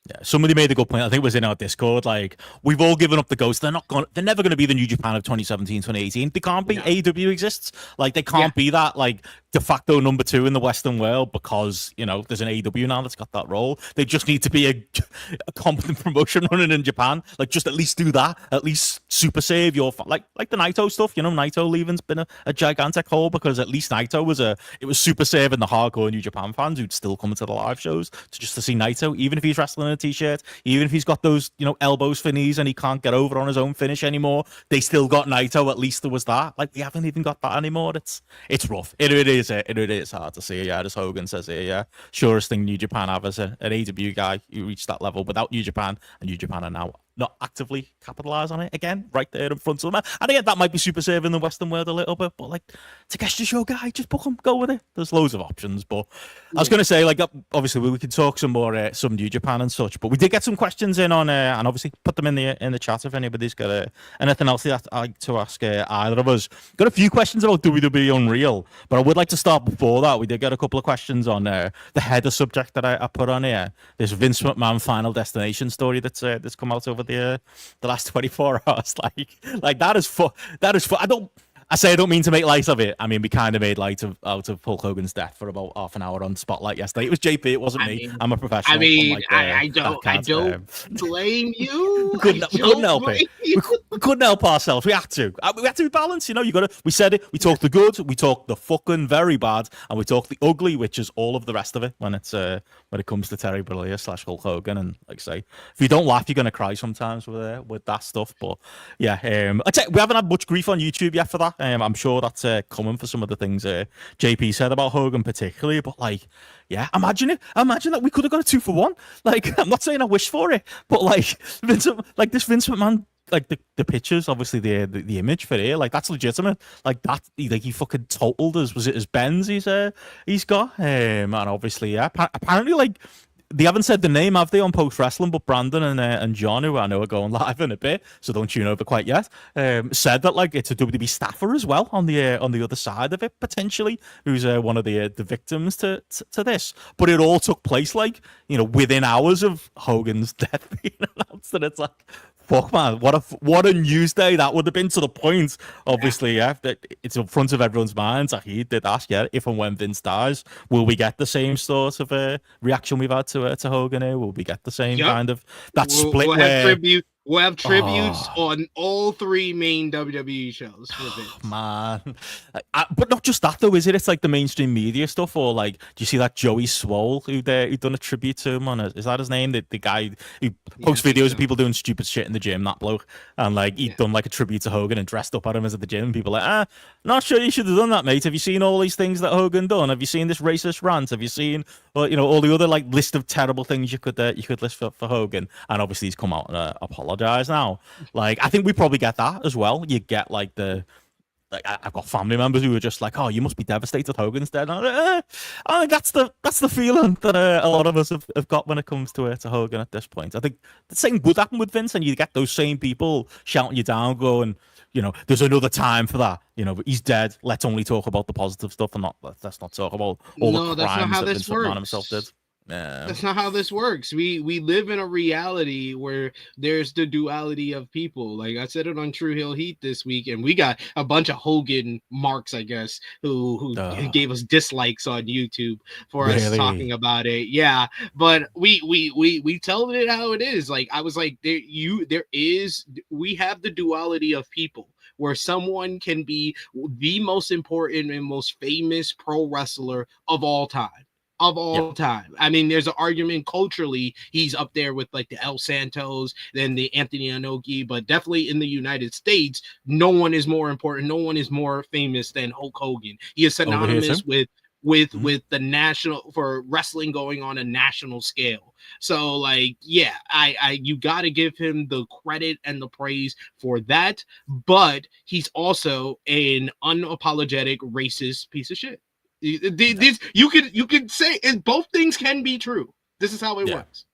Yeah, somebody made a good point. I think it was in our Discord. Like, we've all given up the ghost. They're never going to be the New Japan of 2017, 2018. They can't be. AEW exists. Like, they can't be that, like, de facto number 2 in the Western world because, you know, there's an AEW now that's got that role. They just need to be a competent promotion running in Japan. Like, just at least do that. At least super save your, like the Naito stuff. You know, Naito leaving's been a gigantic hole because at least Naito was super saving the hardcore New Japan fans who'd still come to the live shows to see Naito, even if he's wrestling in a t-shirt, even if he's got those, you know, elbows for knees and he can't get over on his own finish anymore. They still got Naito. At least there was that. Like, we haven't even got that anymore. It's rough. It is hard to see. Yeah, as Hogan says here. Yeah, surest thing New Japan have as an AEW guy who reached that level without New Japan, and New Japan are now not actively capitalize on it again, right there in front of them. And again, that might be super saving the Western world a little bit, but like, Takeshita show guy, just book him, go with it. There's loads of options, but I was going to say, like, obviously we can talk some more, some New Japan and such, but we did get some questions in on, and obviously put them in the chat if anybody's got anything else to ask either of us. Got a few questions about WWE Unreal, but I would like to start before that. We did get a couple of questions on the header subject that I put on here. This Vince McMahon Final Destination story that's come out over the last 24 hours. Like that is fun. I don't mean to make light of it. I mean, we kind of made light out of Hulk Hogan's death for about half an hour on Spotlight yesterday. It was JP, it wasn't me. I'm a professional. I mean, I don't blame you. We couldn't help it. We couldn't help ourselves. We had to. We had to be balanced. You know, we said it. We talked the good, we talked the fucking very bad, and we talked the ugly, which is all of the rest of it when it comes to Terry Bollea / Hulk Hogan. And like I say, if you don't laugh, you're gonna cry sometimes with that stuff. But yeah, I'd say we haven't had much grief on YouTube yet for that. I'm sure that's coming for some of the things JP said about Hogan particularly, but like, yeah, imagine that we could have got a 2-for-1. Like, I'm not saying I wish for it, but like Vince McMahon, like the pictures, obviously the image for it, like that's legitimate. Like that, he fucking totaled was it his Benz he's got, and obviously apparently like. They haven't said the name, have they, on Post Wrestling? But Brandon and John, who I know are going live in a bit, so don't tune over quite yet, said that like it's a WWE staffer as well on the other side of it potentially, who's one of the victims to this. But it all took place like, you know, within hours of Hogan's death being announced, and it's like, fuck, man, what a news day that would have been, to the point, obviously, that it's in front of everyone's minds. Like, he did ask, if and when Vince dies, will we get the same sort of reaction we've had to Hogan here? Will we get the same kind of that split where... We'll have tributes on all 3 main WWE shows. Man. But not just that, though, is it? It's like the mainstream media stuff, or like, do you see that Joey Swole who done a tribute to him on it? Is that his name? The guy who posts videos of people doing stupid shit in the gym, that bloke. And like, he'd done like a tribute to Hogan and dressed up at him as at the gym. And people like, not sure you should have done that, mate. Have you seen all these things that Hogan done? Have you seen this racist rant? Have you seen, well, you know, all the other like list of terrible things you could list for Hogan? And obviously he's come out and apologized now. Like, I think we probably get that as well. You get like I've got family members who are just like, oh, you must be devastated Hogan's dead. I think that's the feeling that a lot of us have got when it comes to Hogan at this point. I think the same would happen with Vince, and you get those same people shouting you down, going, you know, there's another time for that. You know, he's dead. Let's only talk about the positive stuff, and let's not talk about all the crimes that Vince McMahon himself did. Yeah. That's not how this works. We live in a reality where there's the duality of people. Like I said it on True Hill Heat this week, and we got a bunch of Hogan marks, I guess, who gave us dislikes on YouTube for us talking about it. Yeah, but we tell it how it is. Like I was like, we have the duality of people. where someone can be the most important and most famous pro wrestler of all time. Of all time. I mean, there's an argument culturally, he's up there with like the El Santos, then the Anthony Inoki, but definitely in the United States, no one is more important, no one is more famous than Hulk Hogan. He is synonymous with the national, for wrestling going on a national scale. So like, yeah, I you got to give him the credit and the praise for that, but he's also an unapologetic racist piece of shit. These you could say, and both things can be true. This is how it works.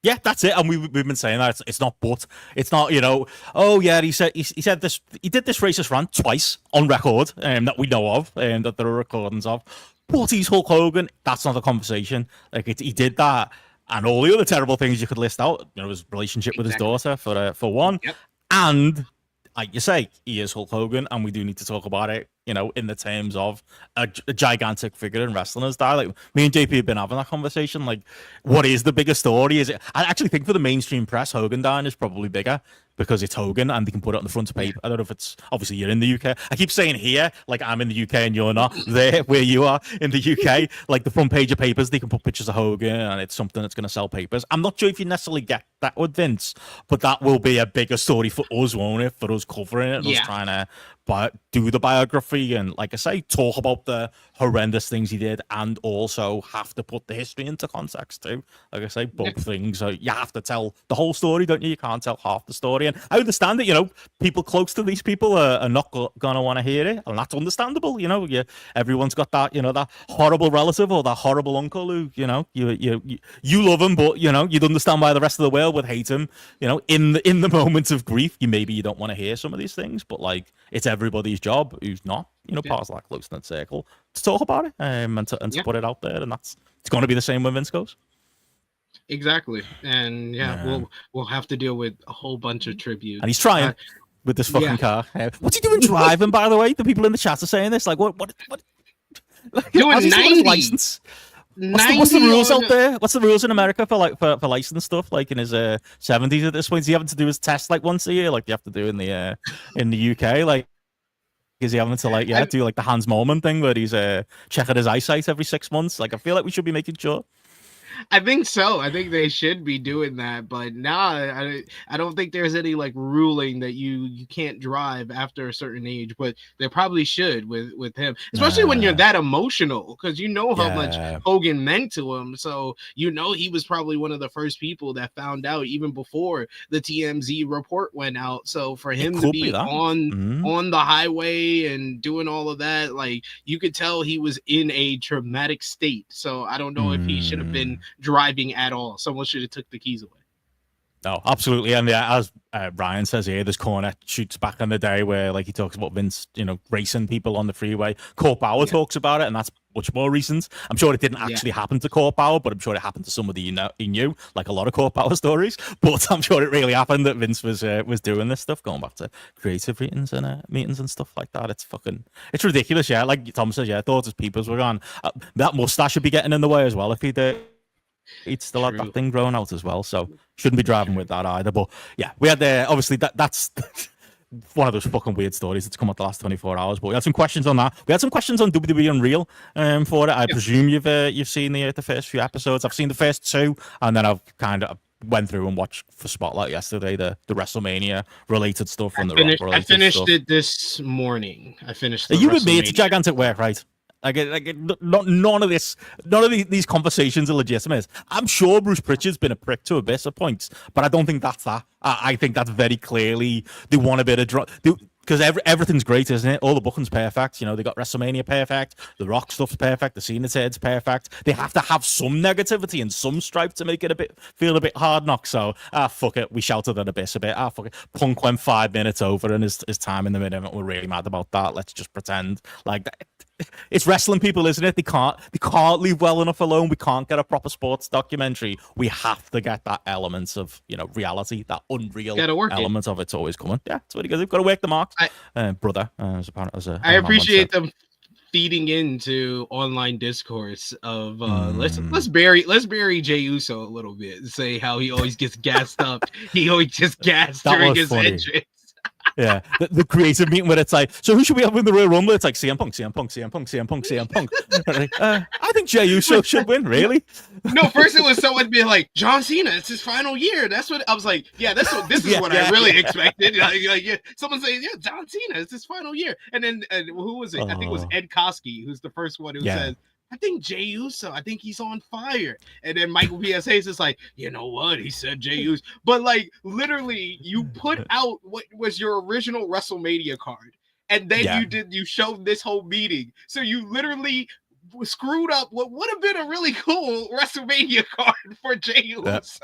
Yeah, that's it. And we've been saying that it's not, but it's not, you know, oh yeah, he said this, he did this racist rant twice on record, that we know of, and that there are recordings of. But he's Hulk Hogan. That's not a conversation. Like he did that, and all the other terrible things you could list out. You know, his relationship with his daughter for one, and like you say, he is Hulk Hogan, and we do need to talk about it, you know, in the terms of a gigantic figure in wrestling has died. Like, me and JP have been having that conversation. Like, what is the bigger story? Is it? I actually think for the mainstream press, Hogan dying is probably bigger because it's Hogan and they can put it on the front page. I don't know if it's, obviously you're in the UK. I keep saying here, like I'm in the UK and you're not there where you are in the UK. Like the front page of papers, they can put pictures of Hogan and it's something that's going to sell papers. I'm not sure if you necessarily get that with Vince, but that will be a bigger story for us, won't it? For us covering it, us trying to do the biography and, like I say, talk about the horrendous things he did, and also have to put the history into context too. Like I say, both things. So you have to tell the whole story, don't you? You can't tell half the story. And I understand that, you know, people close to these people are not gonna want to hear it, and that's understandable. You know, everyone's got that, you know, that horrible relative or that horrible uncle who, you know, you love him, but you know, you'd understand why the rest of the world would hate him. You know, in the moments of grief, you don't want to hear some of these things, but like, it's everybody's job who's not, you know, part of that close-knit circle to talk about it and to put it out there, and it's going to be the same when Vince goes. Exactly, and we'll have to deal with a whole bunch of tributes. And he's trying with this fucking car. What's he doing driving? By the way, the people in the chat are saying this. Like, what? Like, doing 90 license. What's the rules out there? What's the rules in America for license stuff? Like in his 70s at this point, is he having to do his test like once a year, like you have to do in the UK? Like, is he having to do like the Hans Moleman thing where he's checking his eyesight every 6 months? Like, I feel like we should be making sure. I think so. I think they should be doing that, but I don't think there's any like ruling that you can't drive after a certain age, but they probably should with him, especially when you're that emotional, because you know how much Hogan meant to him. So you know he was probably one of the first people that found out even before the TMZ report went out. So for him to be on the highway and doing all of that, like you could tell he was in a traumatic state. So I don't know if he should have been driving at all. Someone should have took the keys away. No, absolutely. And as Ryan says here, there's corner shoots back in the day where like he talks about Vince, you know, racing people on the freeway. Court Bauer talks about it, and that's much more recent. I'm sure it didn't actually happen to Court Bauer, but I'm sure it happened to somebody he knew, like a lot of Court Bauer stories. But I'm sure it really happened that Vince was doing this stuff, going back to creative meetings and stuff like that. It's ridiculous. Yeah, like Tom says, thought his peepers were gone. That mustache should be getting in the way as well if he'd still had that thing growing out as well, so shouldn't be driving with that either. But yeah, we had obviously that's one of those fucking weird stories that's come out the last 24 hours. But we had some questions on that. We had some questions on WWE Unreal for it. I presume you've seen the first few episodes. I've seen the first two, and then I've kind of went through and watched for Spotlight yesterday the WrestleMania related stuff and I finished it this morning. I finished. You with me? It's a gigantic work, right? None of these conversations are legitimate. I'm sure Bruce Pritchard's been a prick to Abyss at points, but I don't think that's that. I think that's very clearly they want a bit of because everything's great, isn't it? All the booking's perfect. You know, they got WrestleMania perfect, the Rock stuff's perfect, the Cena turn's perfect. They have to have some negativity and some stripe to make it feel a bit hard knock. So fuck it, we shouted at Abyss a bit. Fuck it, Punk went 5 minutes over and his time in the minute. We're really mad about that. Let's just pretend like that. It's wrestling people, isn't it? They can't leave well enough alone. We can't get a proper sports documentary. We have to get that element of, you know, reality, that unreal element of it's always coming. Yeah, that's what you got. They've got to work the marks, brother. I appreciate them feeding into online discourse of let's bury Jey Uso a little bit and say how he always gets gassed up. He always just gassed during his entrance. Yeah, the creative meeting where it's like, so who should we have in the Royal Rumble? It's like CM Punk, CM Punk, CM Punk, CM Punk, CM Punk. Like, I think Jey Uso should win. Really? No, first it was someone being like, John Cena, it's his final year. That's what I was like. Yeah, this is what I really expected. Yeah. Someone saying, yeah, John Cena, it's his final year. And then who was it? I think it was Ed Koski, who's the first one who says, I think Jey Uso, I think he's on fire. And then Michael P.S. Hayes is like, you know what? He said Jey Uso. But like literally, you put out what was your original WrestleMania card. And then you showed this whole meeting. So you literally screwed up what would have been a really cool WrestleMania card for Jey Uso.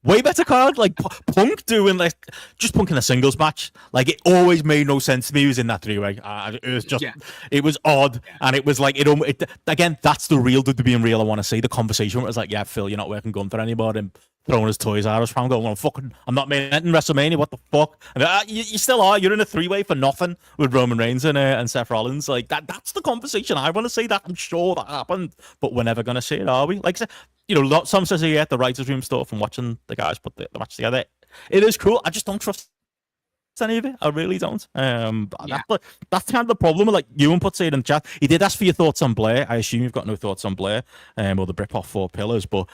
Way better card, like Punk doing like just Punk in a singles match. Like it always made no sense to me. He was in that three-way. It was just, it was odd, and it was like it again. That's the real being real. I want to see the conversation. Where it was like, yeah, Phil, you're not working Gunther anymore, and throwing his toys at us. I'm going, well, I'm not main eventing WrestleMania. What the fuck? And, you still are. You're in a three-way for nothing with Roman Reigns and Seth Rollins. Like that's the conversation I want to see. That I'm sure that happened, but we're never gonna see it, are we? Like. You know, some says the writers' room stuff and watching the guys put the match together. It is cool. I just don't trust any of it. I really don't. That's kind of the problem. Like Ewan puts it in the chat. He did ask for your thoughts on Blair. I assume you've got no thoughts on Blair or the Britpop 4 Pillars. But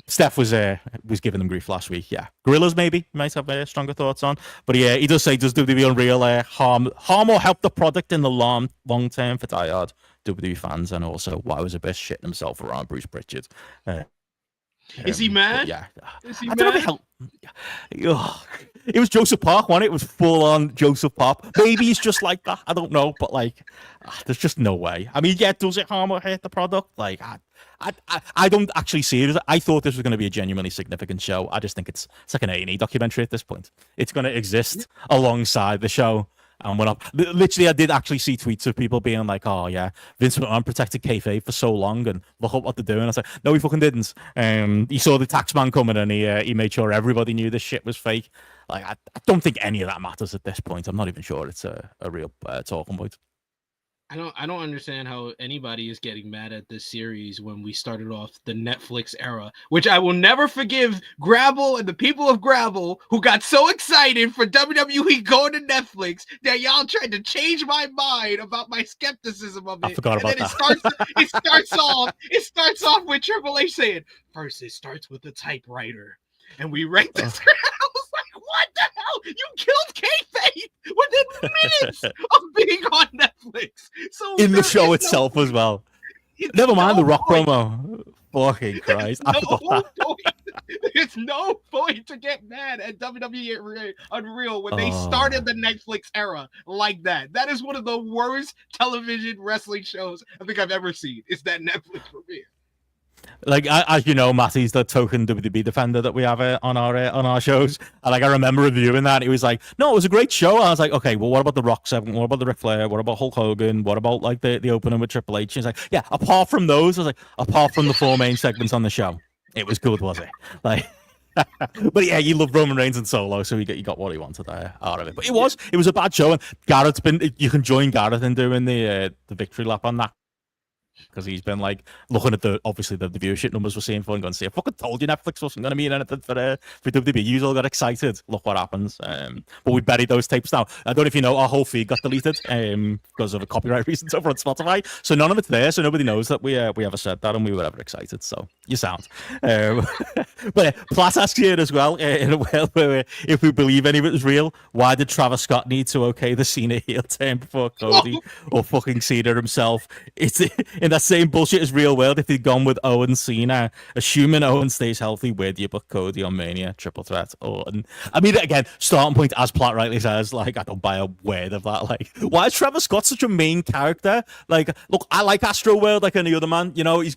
Steph was giving them grief last week. Yeah, Gorillas maybe might have stronger thoughts on. But yeah, he does say, does WWE Unreal harm or help the product in the long term for diehard WWE fans? And also, why was Abyss shitting himself around Bruce Pritchard? Is he mad? Yeah. Is he I don't know it was Joseph Park, wasn't it? It was full on Joseph Park. Maybe he's just like that. I don't know, but like, there's just no way. I mean, yeah, does it harm or hurt the product? Like, I don't actually see it. I thought this was going to be a genuinely significant show. I just think it's like an A&E documentary at this point. It's going to exist alongside the show. And when literally, I did actually see tweets of people being like, "Oh yeah, Vince McMahon protected kayfabe for so long, and look at what they're doing." I was like, "No, he fucking didn't." He saw the tax man coming, and he made sure everybody knew this shit was fake. Like, I don't think any of that matters at this point. I'm not even sure it's a real talking point. I don't understand how anybody is getting mad at this series when we started off the Netflix era, which I will never forgive GRAPPL and the people of GRAPPL who got so excited for WWE going to Netflix that y'all tried to change my mind about my skepticism of it. I forgot about that. It starts off with Triple H saying, first it starts with the typewriter, and we ranked this. I was like, what the hell? You killed kayfabe within minutes of being on Netflix. So in the show itself as well. Never mind the Rock promo. Fucking Christ. There's no point to get mad at WWE Unreal when they started the Netflix era like that. That is one of the worst television wrestling shows I think I've ever seen. It's that Netflix premiere. Like, as you know, Matty's the token WWE defender that we have on our shows. And like, I remember reviewing that. He was like, "No, it was a great show." I was like, "Okay, well, what about the Rock segment? What about the Ric Flair? What about Hulk Hogan? What about like the opening with Triple H?" He's like, "Yeah, apart from those," I was like, "Apart from the 4 main segments on the show, it was good, was it?" Like, but yeah, you love Roman Reigns and Solo, so you got what he wanted out of it. But it was a bad show, and Garrett's you can join Garrett in doing the victory lap on that. Because he's been like looking at the viewership numbers we're seeing for and going to say, "I fucking told you Netflix wasn't going to mean anything for WWE. You all got excited. Look what happens." But we buried those tapes now. I don't know if you know, our whole feed got deleted because of a copyright reasons over on Spotify. So none of it's there. So nobody knows that we ever said that and we were ever excited. So you sound. But Platt asks here as well, in a way where if we believe any of it was real, why did Travis Scott need to okay the Cena heel turn before Cody or fucking Cena himself? It's in that same bullshit as real world. If he'd gone with Owen Cena, assuming Owen stays healthy, with you but Cody on Mania triple threat. I mean, again, starting point, as Platt rightly says, like, I don't buy a word of that. Like, why is Travis Scott such a main character? Like, look, I like Astro World like any other man. You know, he's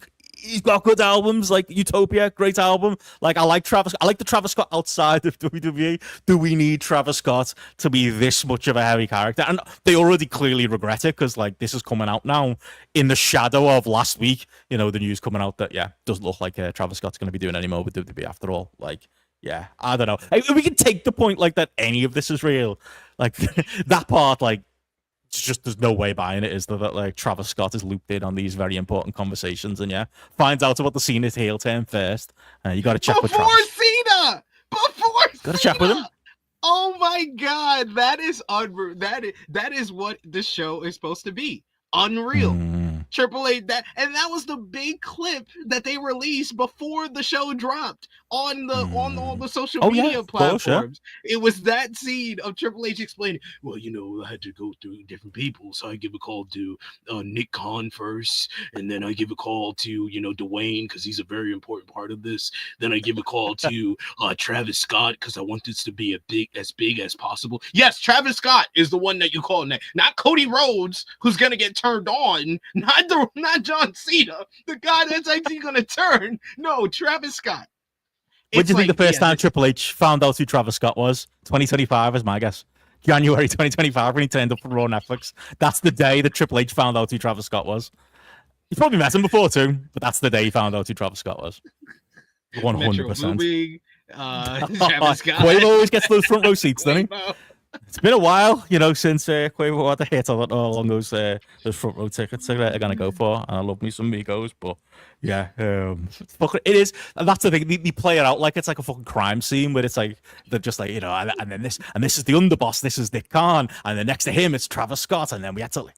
got good albums, like Utopia, great album. Like, I like the Travis Scott outside of WWE. Do we need Travis Scott to be this much of a heavy character? And they already clearly regret it, because like, this is coming out now in the shadow of last week. You know, the news coming out that doesn't look like Travis Scott's going to be doing any more with WWE after all. Like, yeah, I don't know. We can take the point like that any of this is real. Like, that part, like, it's just, there's no way buying it, is there, that like Travis Scott is looped in on these very important conversations, and finds out about the Cena's heel turn first. You got to check with Travis. Before Cena! Got to check with him. Oh my God, that is unreal. That is what the show is supposed to be. Unreal. Triple H, that was the big clip that they released before the show dropped on all the social media platforms. It was that scene of Triple H explaining, well, I had to go through different people, so I give a call to Nick Khan first, and then I give a call to Dwayne because he's a very important part of this. Then I give a call to Travis Scott because I want this to be as big as possible. Yes, Travis Scott is the one that you call next, not Cody Rhodes, who's gonna get turned on, not John Cena, the guy that's actually gonna turn. No, Travis Scott. What do you think the first time Triple H found out who Travis Scott was? 2025 is my guess. January 2025 when he turned up for Raw Netflix. That's the day that Triple H found out who Travis Scott was. He's probably met him before too, but that's the day he found out who Travis Scott was. 100%. Travis Scott. Quavo always gets those front row seats, doesn't he? It's been a while, since Quavo had the hit. I don't know how long those front row tickets are going to go for. And I love me some Migos, but yeah, it is. And that's the thing. They play it out like it's like a fucking crime scene where it's like they're just like and then this is the underboss. This is Nick Khan, and then next to him it's Travis Scott, and then we had to.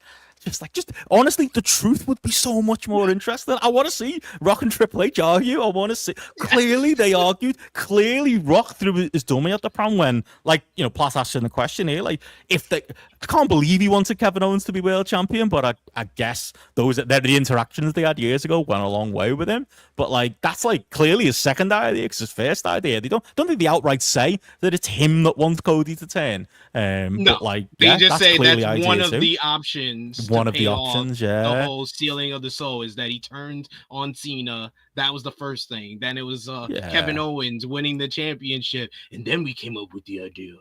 Just honestly, the truth would be so much more interesting. I want to see Rock and Triple H argue. I want to see. Clearly, they argued. Clearly, Rock threw his dummy at the pram when, Platt asked him the question here. I can't believe he wanted Kevin Owens to be world champion, but I guess the interactions they had years ago went a long way with him. But that's clearly his second idea, because his first idea, they don't think they outright say that it's him that wants Cody to turn. No, but they just say that's one of the options. One of the options, yeah. The whole Sealing of the Soul is that he turned on Cena. That was the first thing. Then it was Kevin Owens winning the championship, and then we came up with the idea: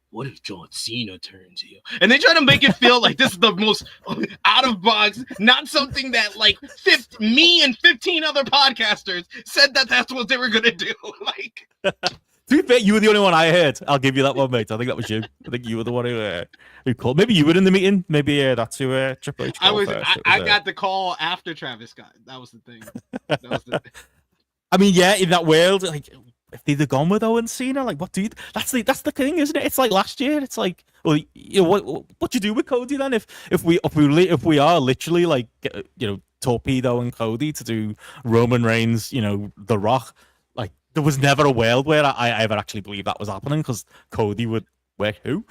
what if John Cena turns heel? And they try to make it feel like this is the most out of box, not something that me and 15 other podcasters said that's what they were gonna do. To be fair, you were the only one I heard. I'll give you that one, mate. I think that was you. I think you were the one who called. Maybe you were in the meeting. Maybe that's who Triple H called first. I got the call after Travis Scott. That was the thing. I mean, yeah, in that world, if they'd have gone with Owen Cena, what do you? That's the thing, isn't it? It's like last year. It's like, well, what do you do with Cody then? If we are literally torpedoing Cody to do Roman Reigns, The Rock. There was never a world where I ever actually believed that was happening, because Cody would work who?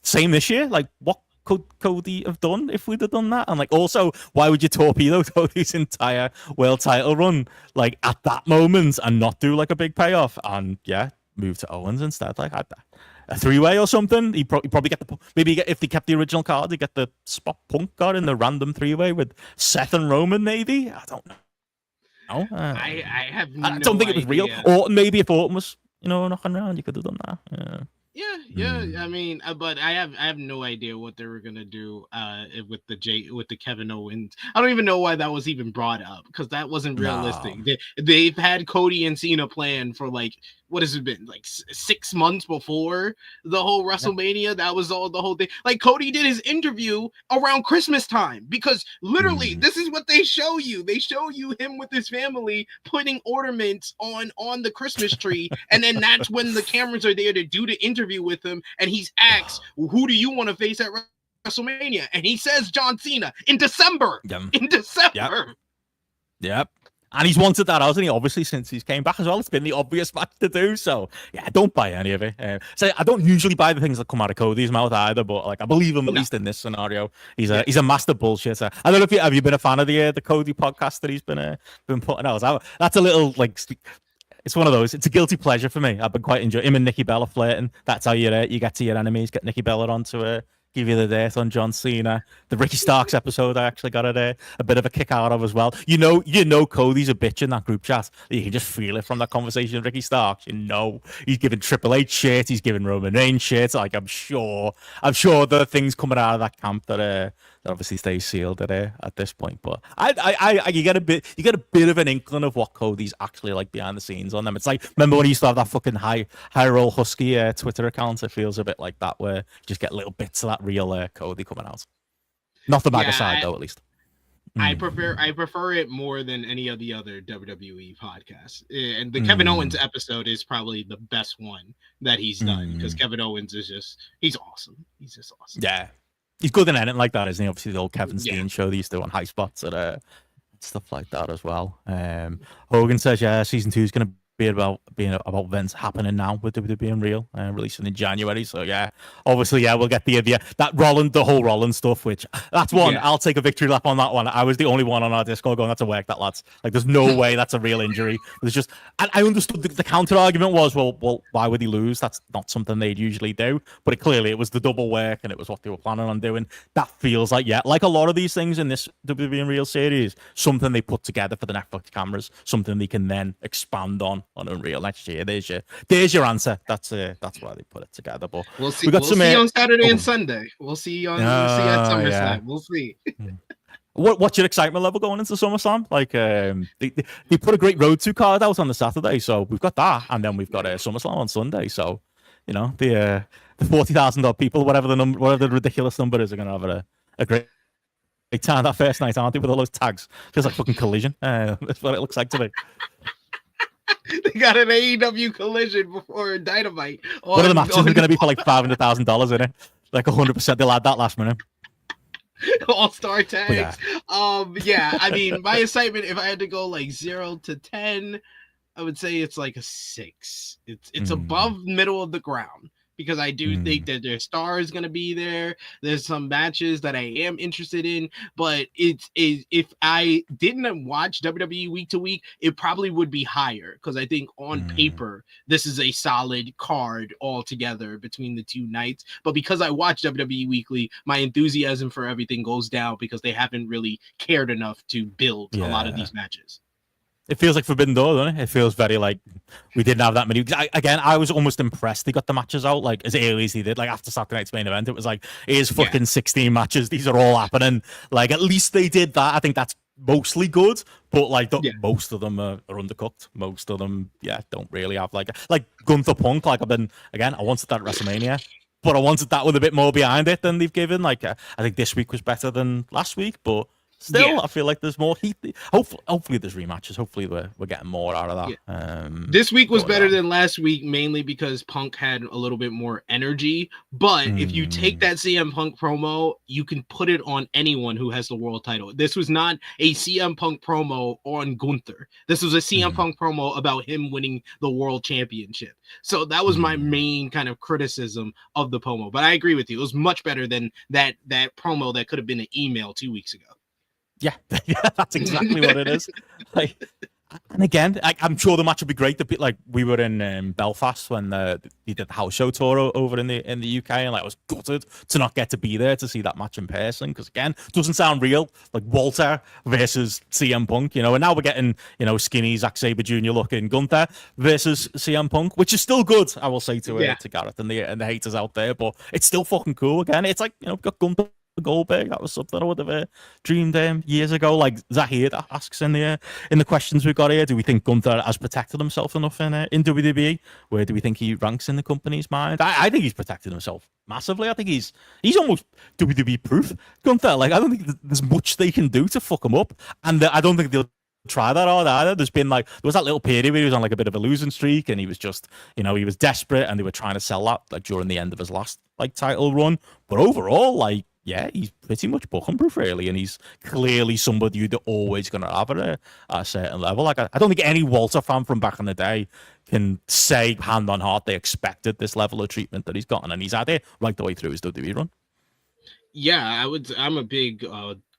Same this year? What could Cody have done if we'd have done that? And also, why would you torpedo Cody's entire world title run at that moment and not do a big payoff and move to Owens instead? A three-way or something. He'd probably get if they kept the original card, he'd get the spot Punk got in the random three-way with Seth and Roman, maybe. I don't know. No, I don't think it was real. Or maybe if Orton was, knocking around, you could have done that. Yeah. I mean, but I have no idea what they were gonna do with the Kevin Owens. I don't even know why that was even brought up, because that wasn't realistic. No. They've had Cody and Cena planned for what has it been, 6 months before the whole WrestleMania? Yeah. That was the whole thing. Cody did his interview around Christmas time, because literally this is what they show you. They show you him with his family putting ornaments on the Christmas tree, and then that's when the cameras are there to do the interview with him, and he's asked, who do you want to face at WrestleMania? And he says John Cena in December. In December. Yep. And he's wanted that, hasn't he? Obviously, since he's came back as well. It's been the obvious match to do. So, yeah, don't buy any of it. So I don't usually buy the things that come out of Cody's mouth either, but I believe him, at least in this scenario. He's a master bullshitter. I don't know if you been a fan of the Cody podcast that he's been putting out. That's a little it's one of those. It's a guilty pleasure for me. I've been quite enjoying him and Nikki Bella flirting. That's how you get to your enemies. Get Nikki Bella on to give you the dirt on John Cena. The Ricky Starks episode, I actually got a bit of a kick out of as well. You know, Cody's a bitch in that group chat. You can just feel it from that conversation with Ricky Starks. He's giving Triple H shit. He's giving Roman Reigns shit. I'm sure there are things coming out of that camp that obviously stays sealed at this point. But you get a bit of an inkling of what Cody's actually behind the scenes on them. It's remember when he used to have that fucking high roll husky Twitter account? It feels a bit like that, where you just get little bits of that real Cody coming out. Not the MAGA side though, at least. I Mm. prefer it more than any of the other WWE podcasts. And the Kevin Owens Mm. episode is probably the best one that he's done because Mm. Kevin Owens is he's awesome. He's just awesome. Yeah. He's good in anything like that, isn't he? Obviously, the old Kevin Yeah. Steen show they used to do on High Spots and stuff like that as well. Hogan says, yeah, season 2 is going to be about about events happening now with WWE being real, releasing in January. So yeah, obviously, yeah, we'll get the whole Rollins stuff. Which that's one. Yeah. I'll take a victory lap on that one. I was the only one on our Discord going, "That's a work, that lads." Like, there's no way that's a real injury. There's just, and I understood the counter argument was, well, why would he lose? That's not something they'd usually do. But it was the double work, and it was what they were planning on doing. That feels like, yeah, like a lot of these things in this WWE in Real series, something they put together for the Netflix cameras, something they can then expand on Unreal next year. There's your answer. That's why they put it together. But we'll see. We got we'll some, see on Saturday and Sunday. We'll see at SummerSlam. Yeah. We'll see. What's your excitement level going into SummerSlam? Like, they put a great Road to card out on the Saturday, so we've got that, and then we've got SummerSlam on Sunday. So, the 40,000 odd people, whatever the ridiculous number is, are going to have a great time that first night, aren't they? With all those tags, feels like fucking Collision. That's what it looks like to me. They got an AEW Collision before Dynamite. What are the matches are going to be for like $500,000 in it? Like 100%, they'll add that last minute. All-star tags. Yeah, I mean, my excitement, if I had to go like 0 to 10, I would say it's like a 6. It's above middle of the ground because I do think that their star is going to be there. There's some matches that I am interested in, but if I didn't watch WWE week to week, it probably would be higher because I think on paper this is a solid card altogether between the two nights. But because I watch WWE weekly, my enthusiasm for everything goes down because they haven't really cared enough to build a lot of these matches. It feels like Forbidden Door, doesn't it? It feels very like we didn't have that many. I was almost impressed they got the matches out like as early as they did. Like after Saturday night's main event, it was like, here's fucking 16 matches. These are all happening. Like at least they did that. I think that's mostly good, but like most of them are undercooked. Most of them, don't really have like Gunther Punk. Like I wanted that at WrestleMania, but I wanted that with a bit more behind it than they've given. Like I think this week was better than last week, but still, I feel like there's more heat. Hopefully there's rematches. Hopefully we're getting more out of that. Yeah. This week was better than last week, mainly because Punk had a little bit more energy. But if you take that CM Punk promo, you can put it on anyone who has the world title. This was not a CM Punk promo on Gunther. This was a CM Punk promo about him winning the world championship. So that was my main kind of criticism of the promo. But I agree with you. It was much better than that promo that could have been an email 2 weeks ago. Yeah, that's exactly what it is. Like, and again, I'm sure the match would be great. Like we were in Belfast when they did the house show tour over in the UK, and I was gutted to not get to be there to see that match in person because again, it doesn't sound real. Like Walter versus CM Punk, and now we're getting skinny Zack Sabre Jr. looking Gunther versus CM Punk, which is still good. I will say to Gareth and the haters out there, but it's still fucking cool. Again, it's like got Gunther Goldberg. That was something I would have dreamed years ago. Like Zahir asks in the questions we've got here, do we think Gunther has protected himself enough in WWE? Where do we think he ranks in the company's mind? I think he's protected himself massively. I think he's almost WWE proof, Gunther. Like I don't think there's much they can do to fuck him up, and I don't think they'll try that hard either. There was that little period where he was on like a bit of a losing streak, and he was just he was desperate, and they were trying to sell that like during the end of his last like title run. But overall, like, yeah, he's pretty much booking-proof, really, and he's clearly somebody you're always going to have at a certain level. Like, I don't think any Walter fan from back in the day can say, hand on heart, they expected this level of treatment that he's gotten, and he's had it right the way through his WWE run. Yeah, I'm a big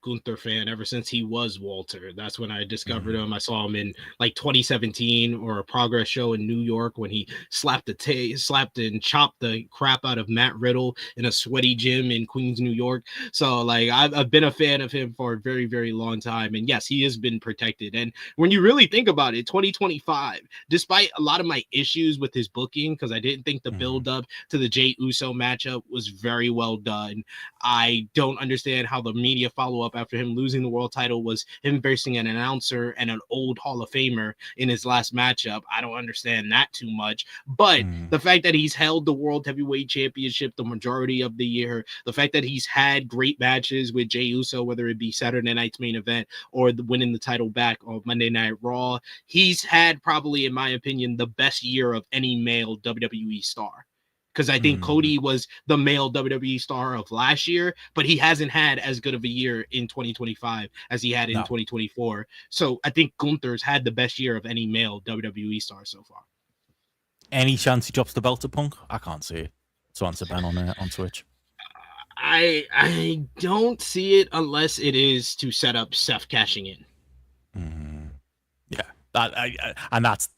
Gunther fan ever since he was Walter. That's when I discovered him. I saw him in like 2017 or a Progress show in New York when he slapped and chopped the crap out of Matt Riddle in a sweaty gym in Queens, New York. So like I've been a fan of him for a very, very long time. And yes, he has been protected. And when you really think about it, 2025, despite a lot of my issues with his booking, because I didn't think the build up to the Jey Uso matchup was very well done. I don't understand how the media follow-up after him losing the world title was him facing an announcer and an old Hall of Famer in his last matchup. I don't understand that too much. But the fact that he's held the World Heavyweight Championship the majority of the year, the fact that he's had great matches with Jey Uso, whether it be Saturday night's main event or winning the title back on Monday Night Raw, he's had probably, in my opinion, the best year of any male WWE star. Because I think Cody was the male WWE star of last year, but he hasn't had as good of a year in 2025 as he had in 2024. So I think Gunther's had the best year of any male WWE star so far. Any chance he drops the belt to Punk? I can't see it. So answer Ben on Twitch. I don't see it unless it is to set up Seth cashing in. Yeah, and that's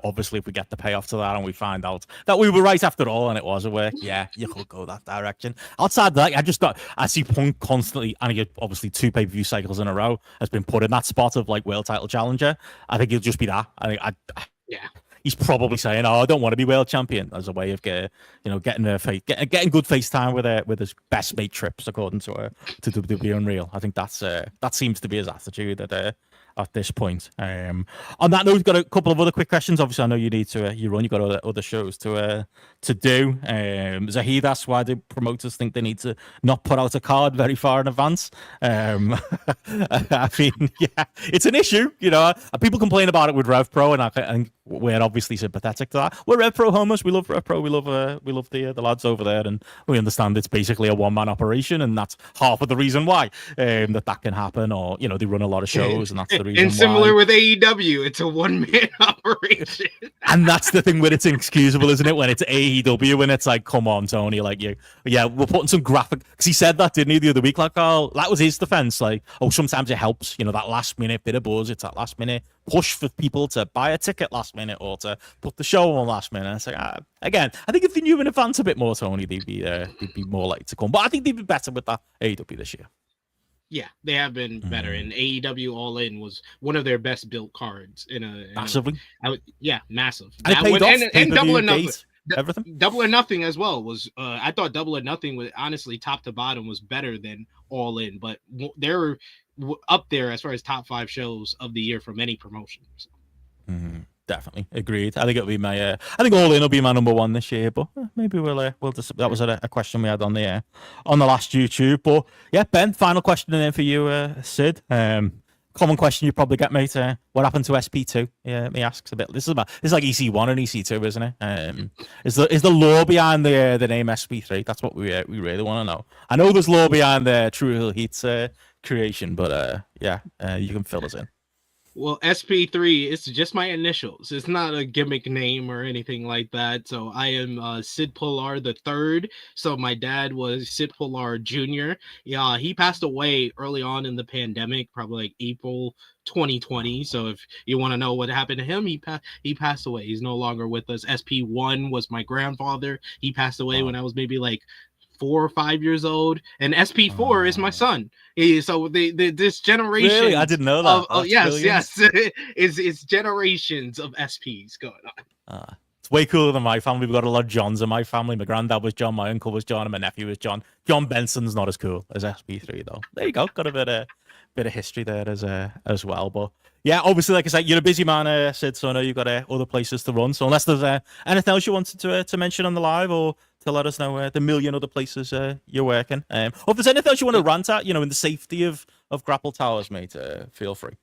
obviously if we get the payoff to that and we find out that we were right after all and it was a work, yeah, you could go that direction. Outside that, I see Punk constantly, and he obviously 2 pay-per-view cycles in a row has been put in that spot of like world title challenger. I think he'll just be that. He's probably saying, "Oh, I don't want to be world champion," as a way of getting good face time with his best mate trips, according to WWE Unreal. I think that seems to be his attitude at this point. On that note, we've got a couple of other quick questions. Obviously, I know you need to you've got other shows to do. Zahid asks, why do promoters think they need to not put out a card very far in advance? I mean, yeah, it's an issue. People complain about it with Rev Pro, and we're obviously sympathetic to that. We're Rev Pro homers. We love Rev Pro. We love the lads over there, and we understand it's basically a one-man operation, and that's half of the reason why that can happen. Or they run a lot of shows, and that's the reason. And similar with AEW, it's a one-man operation. And that's the thing where it's inexcusable, isn't it? When it's AEW and it's like, come on, Tony, like we're putting some graphic. Because he said that, didn't he, the other week? Like, oh, that was his defense. Like, oh, sometimes it helps, that last minute bit of buzz. It's that last minute push for people to buy a ticket last minute or to put the show on last minute. It's like, again, I think if they knew in advance a bit more, Tony, they'd be more likely to come. But I think they'd be better with that AEW this year. Yeah, they have been better, and AEW All In was one of their best built cards massively. Massive. And that one, and Double or Nothing, everything. Double or Nothing as well was. I thought Double or Nothing was honestly top to bottom was better than All In, but they're up there as far as top 5 shows of the year from any promotion. Definitely agreed. I think it'll be I think All In will be my number 1 this year. But maybe we'll just. That was a question we had on the last YouTube. But yeah, Ben, final question in for you, Sid. Common question you probably get, mate. What happened to SP2? Yeah, me asks a bit. This is like EC1 and EC2, isn't it? Is the lore behind the name SP3? That's what we really want to know. I know there's lore behind the True Hill Heat's creation, but you can fill us in. Well, SP3, it's just my initials. It's not a gimmick name or anything like that. So I am Sid Pilar the third. So my dad was Sid Pilar Jr. Yeah, he passed away early on in the pandemic, probably like April 2020. So if you want to know what happened to him, he passed away. He's no longer with us. SP1 was my grandfather. He passed away when I was maybe like 4 or 5 years old, and SP4 is my son. So this generation. Really, I didn't know that. Yes, it's generations of SPs going on. It's way cooler than my family. We've got a lot of Johns in my family. My granddad was John, my uncle was John, and my nephew was John. John Benson's not as cool as SP3 though. There you go. Got a bit of history there as well. But yeah, obviously, like I said, you're a busy man, Sid. So I know you've got other places to run. So unless there's anything else you wanted to mention on the live or to let us know the million other places you're working, or if there's anything else you want to rant at, in the safety of GRAPPL Towers, mate, feel free.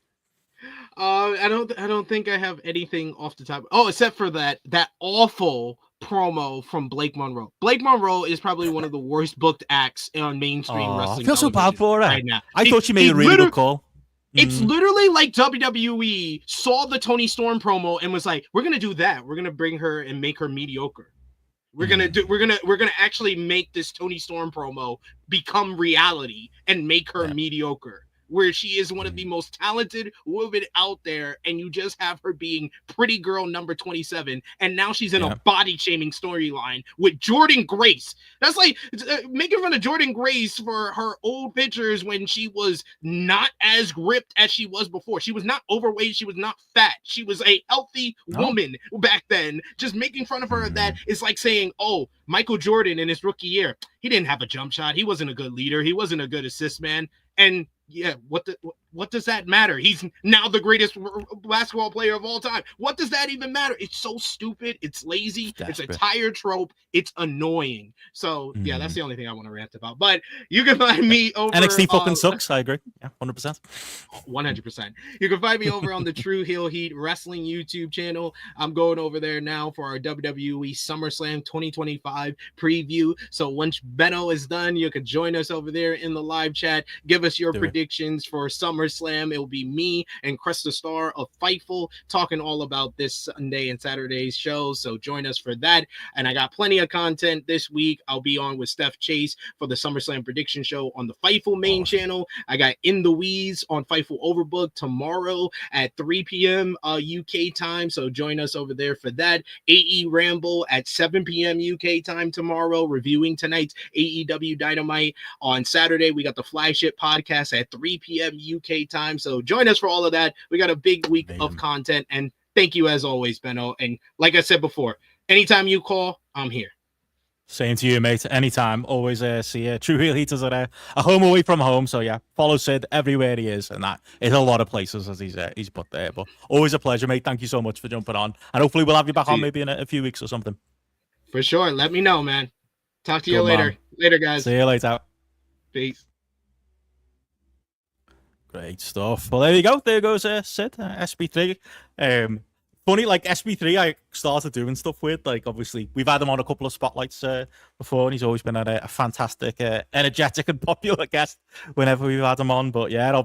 I don't think I have anything off the top. Oh, except for that awful promo from Blake Monroe. Blake Monroe is probably one of the worst booked acts on mainstream wrestling. I feel so bad for her right now. I thought she made a really good call. It's literally like WWE saw the Tony Storm promo and was like, "We're gonna do that. We're gonna bring her and make her mediocre. We're gonna actually make this Tony Storm promo become reality and make her mediocre." where she is one of the most talented women out there, and you just have her being pretty girl number 27, and now she's in a body shaming storyline with Jordan Grace. That's like making fun of Jordan Grace for her old pictures when she was not as ripped as she was before. She was not overweight, she was not fat, she was a healthy woman back then. Just making fun of her of that is like saying, oh, Michael Jordan in his rookie year, he didn't have a jump shot, he wasn't a good leader, he wasn't a good assist man. And yeah, what does that matter? He's now the greatest basketball player of all time. What does that even matter? It's so stupid. It's lazy. It's a tired trope. It's annoying. So yeah, that's the only thing I want to rant about. But you can find me over NXT fucking sucks. I agree. Yeah, 100%. 100%. You can find me over on the True Heel Heat Wrestling YouTube channel. I'm going over there now for our WWE SummerSlam 2025 preview. So once Benno is done, you can join us over there in the live chat. Give us your predictions for SummerSlam. It will be me and Cresta Star of Fightful talking all about this Sunday and Saturday's shows. So join us for that. And I got plenty of content this week. I'll be on with Steph Chase for the SummerSlam prediction show on the Fightful main channel. I got In the Weeds on Fightful Overbook tomorrow at 3 p.m. UK time. So join us over there for that. AE Ramble at 7 p.m. UK time tomorrow, reviewing tonight's AEW Dynamite. On Saturday, we got the Flagship podcast at 3 p.m. UK time. So join us for all of that. We got a big week of content. And thank you as always, Benno. And like I said before, anytime you call, I'm here. Same to you, mate. Anytime. Always see you. True Heel Heaters are a home away from home. So yeah, follow Sid everywhere he is, and that is a lot of places as he's put there. But always a pleasure, mate. Thank you so much for jumping on, and hopefully we'll have you back on maybe in a few weeks or something. For sure. Let me know, man. Talk to you later. Man. Later, guys. See you later. Peace. Great stuff. Well, there you go. There goes Sid, SB3. Funny, like SB3, I started doing stuff with. Like, obviously, we've had him on a couple of spotlights before, and he's always been a fantastic, energetic, and popular guest whenever we've had him on. But yeah,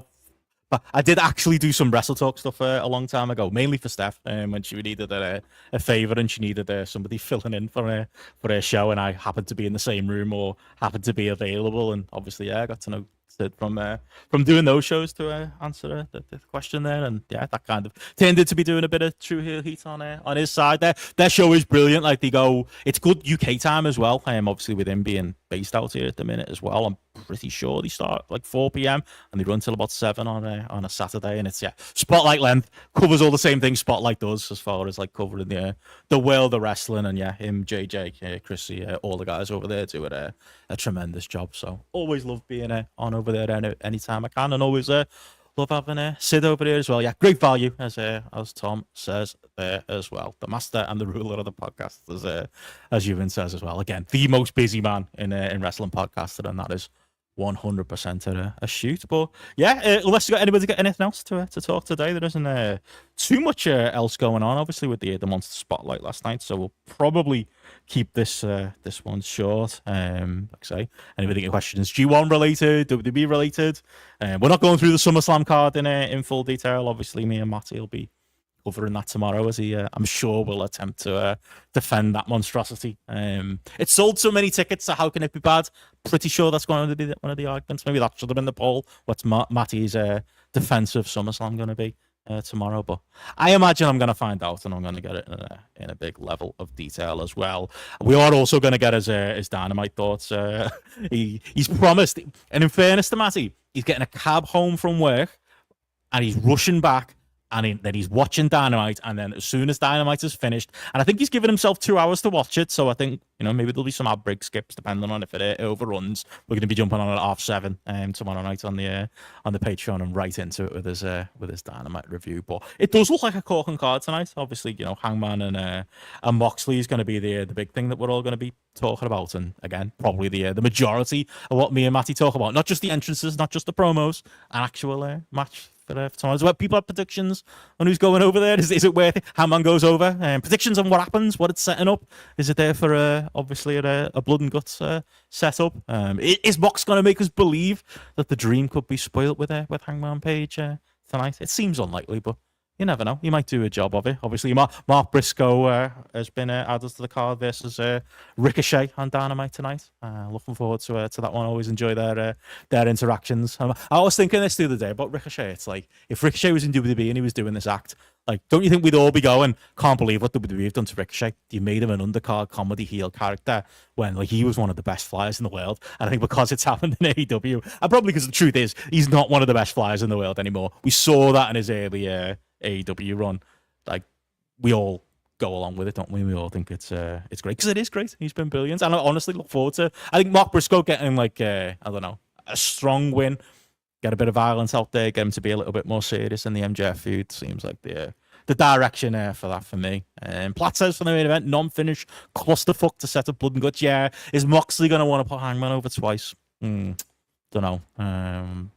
I did actually do some Wrestle Talk stuff a long time ago, mainly for Steph, when she needed a favor and she needed somebody filling in for a show, and I happened to be in the same room or happened to be available, and obviously, yeah, I got to know Sid from doing those shows to answer the question there, and yeah, that kind of tended to be doing a bit of True Heel Heat on his side. Their show is brilliant. Like, they go, it's good UK time as well. Obviously with him being based out here at the minute as well, I'm pretty sure they start like 4 p.m. and they run till about 7 on a Saturday, and it's Spotlight length, covers all the same things Spotlight does as far as like covering the world of wrestling, and yeah, him, JJ, Chrissy, all the guys over there do a tremendous job. So always love being on over there anytime I can, and always love having Sid over there as well. Yeah, great value, as Tom says there as well. The master and the ruler of the podcast, as Ewan says as well. Again, the most busy man in wrestling podcaster, and that is 100% a shoot. But yeah, unless you got anybody got anything else to talk today, there isn't too much else going on. Obviously with the Monster Spotlight last night, so we'll probably keep this one short. Like I say, anybody got questions G1 related, WWE related? We're not going through the SummerSlam card in full detail. Obviously, me and Matty will be covering that tomorrow, as he I'm sure will attempt to defend that monstrosity. It sold so many tickets, so how can it be bad? Pretty sure that's going to be one of the arguments. Maybe that should have been the poll. What's Matty's defense of SummerSlam going to be tomorrow? But I imagine I'm going to find out, and I'm going to get it in a big level of detail as well. We are also going to get his Dynamite thoughts. He's promised, and in fairness to Matty, he's getting a cab home from work, and he's rushing back, and then he's watching Dynamite, and then as soon as Dynamite is finished, and I think he's given himself 2 hours to watch it, so I think, maybe there'll be some ad break skips depending on if it overruns. We're going to be jumping on at 7:30 tomorrow night on the Patreon, and right into it with his Dynamite review. But it does look like a corking card tonight. Obviously, Hangman and Moxley is going to be the big thing that we're all going to be talking about, and again, probably the majority of what me and Matty talk about, not just the entrances, not just the promos, an actual match for tomorrow. Where people have predictions on who's going over there. Is it where Hangman goes over? Predictions on what happens, what it's setting up. Is it there for obviously a blood and guts setup? Is Mox going to make us believe that the dream could be spoiled with Hangman Page tonight? It seems unlikely, but you never know. He might do a job of it. Obviously, Mark Briscoe has been added to the card versus Ricochet on Dynamite tonight. Looking forward to that one. Always enjoy their interactions. I was thinking this the other day about Ricochet. It's like, if Ricochet was in WWE and he was doing this act, like, don't you think we'd all be going, can't believe what WWE have done to Ricochet? You made him an undercard comedy heel character when, like, he was one of the best flyers in the world. And I think because it's happened in AEW, and probably because the truth is, he's not one of the best flyers in the world anymore. We saw that in his early AEW run. Like, we all go along with it, don't we? We all think it's great, because it is great. He's been brilliant. And I honestly look forward to, I think Mark Briscoe getting, like, I don't know, a strong win, get a bit of violence out there, get him to be a little bit more serious in the MJF feud. Seems like the direction for that for me. Platt says for the main event, non-finish clusterfuck to set up Blood and Guts. Yeah, is Moxley going to want to put Hangman over twice? Don't know.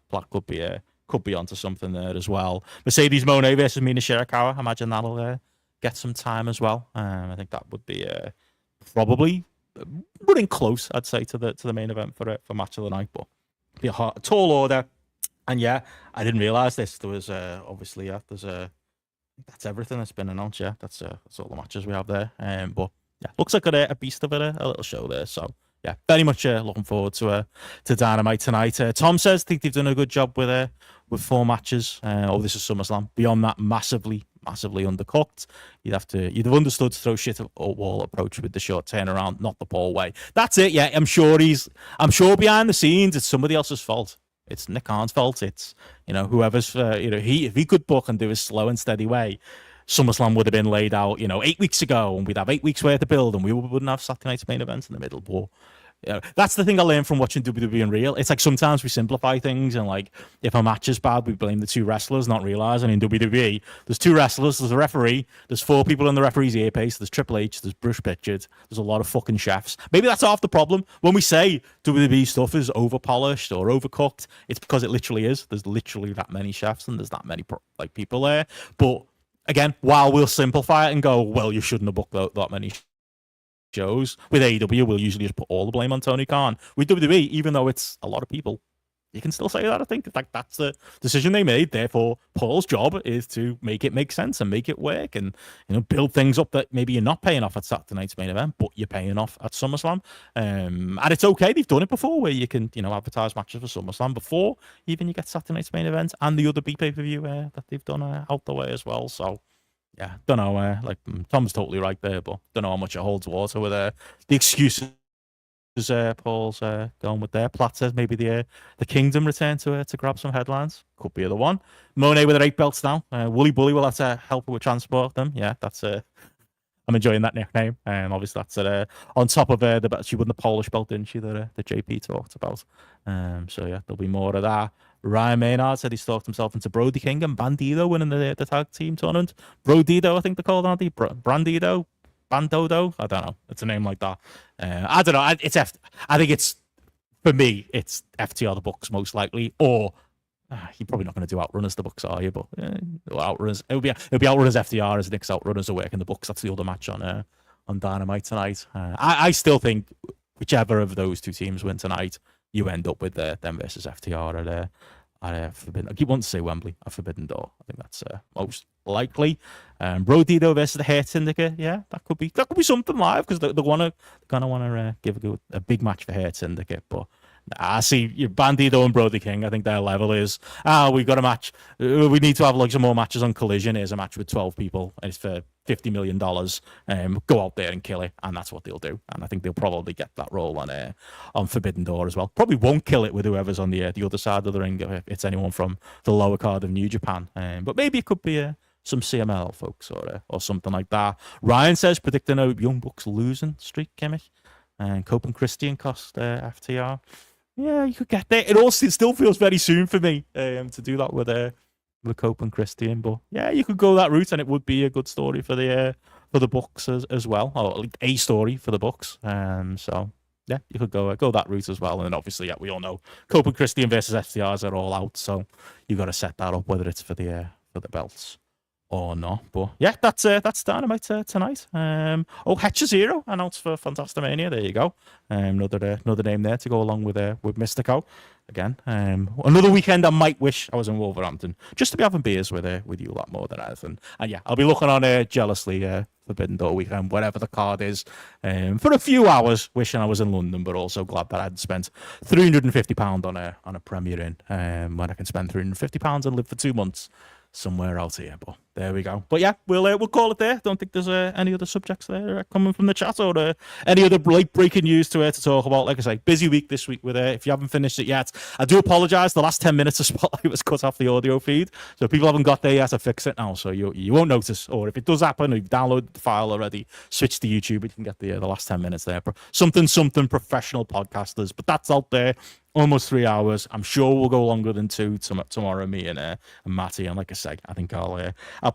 Platt could be onto something there as well. Mercedes Moné versus Mina Shirakawa. I imagine that'll get some time as well. I think that would be probably running close, I'd say, to the main event for match of the night, but be a tall order. And yeah, I didn't realize this. There was obviously that's everything that's been announced. Yeah, that's all the matches we have there. But yeah, looks like a beast of it, a little show there. So yeah, very much looking forward to Dynamite tonight. Tom says think they've done a good job with 4 matches. This is SummerSlam. Beyond that, massively undercooked. You'd have understood to throw shit at a wall approach with the short turnaround, not the Paul way. That's it. Yeah, I'm sure behind the scenes it's somebody else's fault. It's Nick Khan's fault. It's, whoever's, if he could book and do a slow and steady way, SummerSlam would have been laid out, 8 weeks ago, and we'd have 8 weeks worth to build, and we wouldn't have Saturday night's main event in the middle. But that's the thing I learned from watching WWE and Real. It's like sometimes we simplify things, and like if a match is bad, we blame the 2 wrestlers, not realizing in WWE there's 2 wrestlers, there's a referee, there's 4 people in the referee's earpiece, there's Triple H, there's Bruce Pritchard, there's a lot of fucking chefs. Maybe that's half the problem. When we say WWE stuff is over polished or overcooked, it's because it literally is. There's literally that many chefs and there's that many people there. But again, while we'll simplify it and go, well, you shouldn't have booked that many shows. With AEW, we'll usually just put all the blame on Tony Khan. With WWE, even though it's a lot of people, you can still say that. I think that's the decision they made. Therefore, Paul's job is to make it make sense and make it work, and build things up that maybe you're not paying off at Saturday night's main event, but you're paying off at SummerSlam. And it's okay. They've done it before, where you can advertise matches for SummerSlam before even you get Saturday night's main event and the other pay-per-view that they've done out the way as well. So. Yeah, don't know. Tom's totally right there, but don't know how much it holds water with the excuses Paul's going with there. Platt says maybe the Kingdom return to grab some headlines. Could be the one. Monet with her 8 belts now. Wooly Bully will have to help her with transport them. Yeah, that's I'm enjoying that nickname. Obviously that's on top of the belt. She won the Polish belt, didn't she? That JP talked about. So yeah, there'll be more of that. Ryan Maynard said he's talked himself into Brody King and Bandido winning the tag team tournament. Brodido, I think they called it. Brandido, Bandodo. I don't know. It's a name like that. I don't know. I think it's, for me, it's FTR the Bucks most likely, or you're probably not going to do Outrunners the Bucks, are you? But Outrunners. It'll be Outrunners FTR as Nick's Outrunners are working the Bucks. That's the other match on Dynamite tonight. I still think whichever of those 2 teams win tonight, you end up with them versus FTR at Forbidden. I keep wanting to say Wembley at Forbidden Door. I think that's most likely. Brodido versus the Hurt Syndicate. Yeah, that could be something live, because they're gonna want to give a big match for Hurt Syndicate. But I see your Bandido and Brody King. I think their level is, we got a match. We need to have some more matches on Collision. Here's a match with 12 people, and it's for $50 million. Go out there and kill it, and that's what they'll do. And I think they'll probably get that role on Forbidden Door as well. Probably won't kill it with whoever's on the other side of the ring, if it's anyone from the lower card of New Japan. But maybe it could be some CML folks or something like that. Ryan says predicting a Young Bucks losing streak, Kimmich, and Cope and Christian cost FTR. Yeah, you could get there. It still feels very soon for me to do that with Cope and Christian, but yeah, you could go that route, and it would be a good story for the Bucks as well, or at least a story for the Bucks. So yeah, you could go that route as well. And then obviously, yeah, we all know Cope and Christian versus FTRs are all out, so you got to set that up, whether it's for the belts or not. But yeah, that's Dynamite tonight. Hetcher Zero announced for Fantastamania. There you go. Another name there to go along with Mystico. Again, another weekend I might wish I was in Wolverhampton just to be having beers with you a lot more than anything. And yeah, I'll be looking on jealously Forbidden Door weekend, whatever the card is, for a few hours, wishing I was in London, but also glad that I'd spent £350 on a Premier Inn, when I can spend £350 and live for 2 months somewhere out here. But there we go. But yeah, we'll call it there. Don't think there's any other subjects there coming from the chat or any other late breaking news to talk about. Like I say, busy week this week with if you haven't finished it yet, I do apologize. The last 10 minutes of Spotlight was cut off the audio feed, so if people haven't got there yet to fix it now, so you won't notice. Or if it does happen, or you've downloaded the file already, switch to YouTube. You can get the last 10 minutes there. Something professional podcasters, but that's out there. Almost 3 hours. I'm sure we'll go longer than 2 tomorrow, me and Matty. And like I say, I think I'll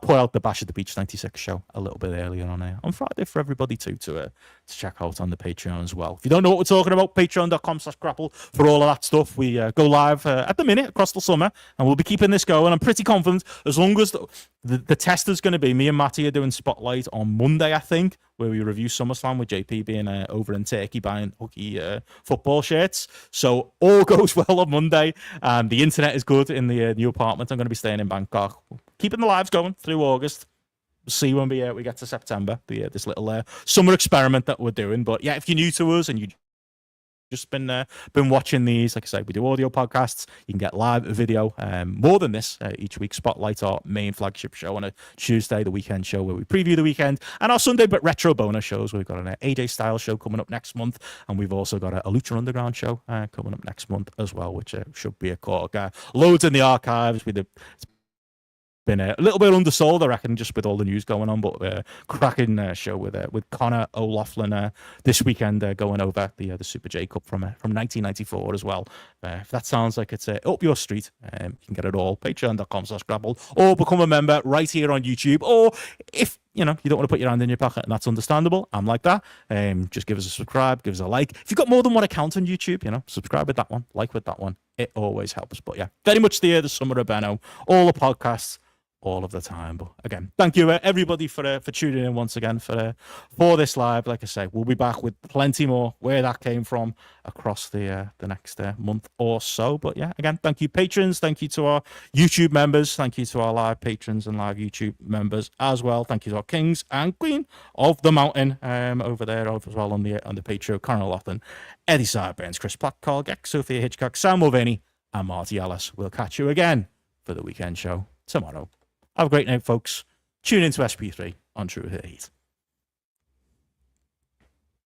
put out the Bash at the Beach 96 show a little bit earlier on Friday for everybody to check out on the Patreon as well. If you don't know what we're talking about, patreon.com/grapple for all of that stuff. We go live at the minute across the summer, and we'll be keeping this going. I'm pretty confident as long as the test is going to be me and Matty are doing Spotlight on Monday, I think, where we review SummerSlam with JP being over in Turkey buying hooky football shirts. So all goes well on Monday. The internet is good in the new apartment. I'm going to be staying in Bangkok, keeping the lives going through August. We'll see when we get to September, this little summer experiment that we're doing. But yeah, if you're new to us and you just been watching these, like I say, we do audio podcasts. You can get live video more than this each week. Spotlight, our main flagship show on a Tuesday, the weekend show where we preview the weekend, and our Sunday but retro bonus shows. We've got an AJ Styles show coming up next month, and we've also got a Lucha Underground show coming up next month as well, which should be a cork. Loads in the archives. Been a little bit undersold, I reckon, just with all the news going on, but cracking show with Connor O'Loughlin this weekend going over the Super J Cup from 1994 as well. If that sounds like it's up your street, you can get it all patreon.com/grapple or become a member right here on YouTube. Or if you don't want to put your hand in your pocket, and that's understandable, I'm like that, just give us a subscribe, give us a like. If you've got more than one account on YouTube, subscribe with that one, like with that one, it always helps. But yeah, very much the summer of Benno, all the podcasts, all of the time. But again, thank you everybody for tuning in once again for this live. Like I say, we'll be back with plenty more where that came from across the next month or so. But yeah, again, thank you patrons, thank you to our YouTube members, thank you to our live patrons and live YouTube members as well. Thank you to our kings and queen of the mountain over there as well on the Patreon: Conor O'Loughlin, Eddie Sideburns, Chris Platt, Carl Geck, Sophia Hitchcock, Sam Mulvaney, and Marty Ellis. We'll catch you again for the weekend show tomorrow. Have a great night, folks. Tune into SP3 on True Heat.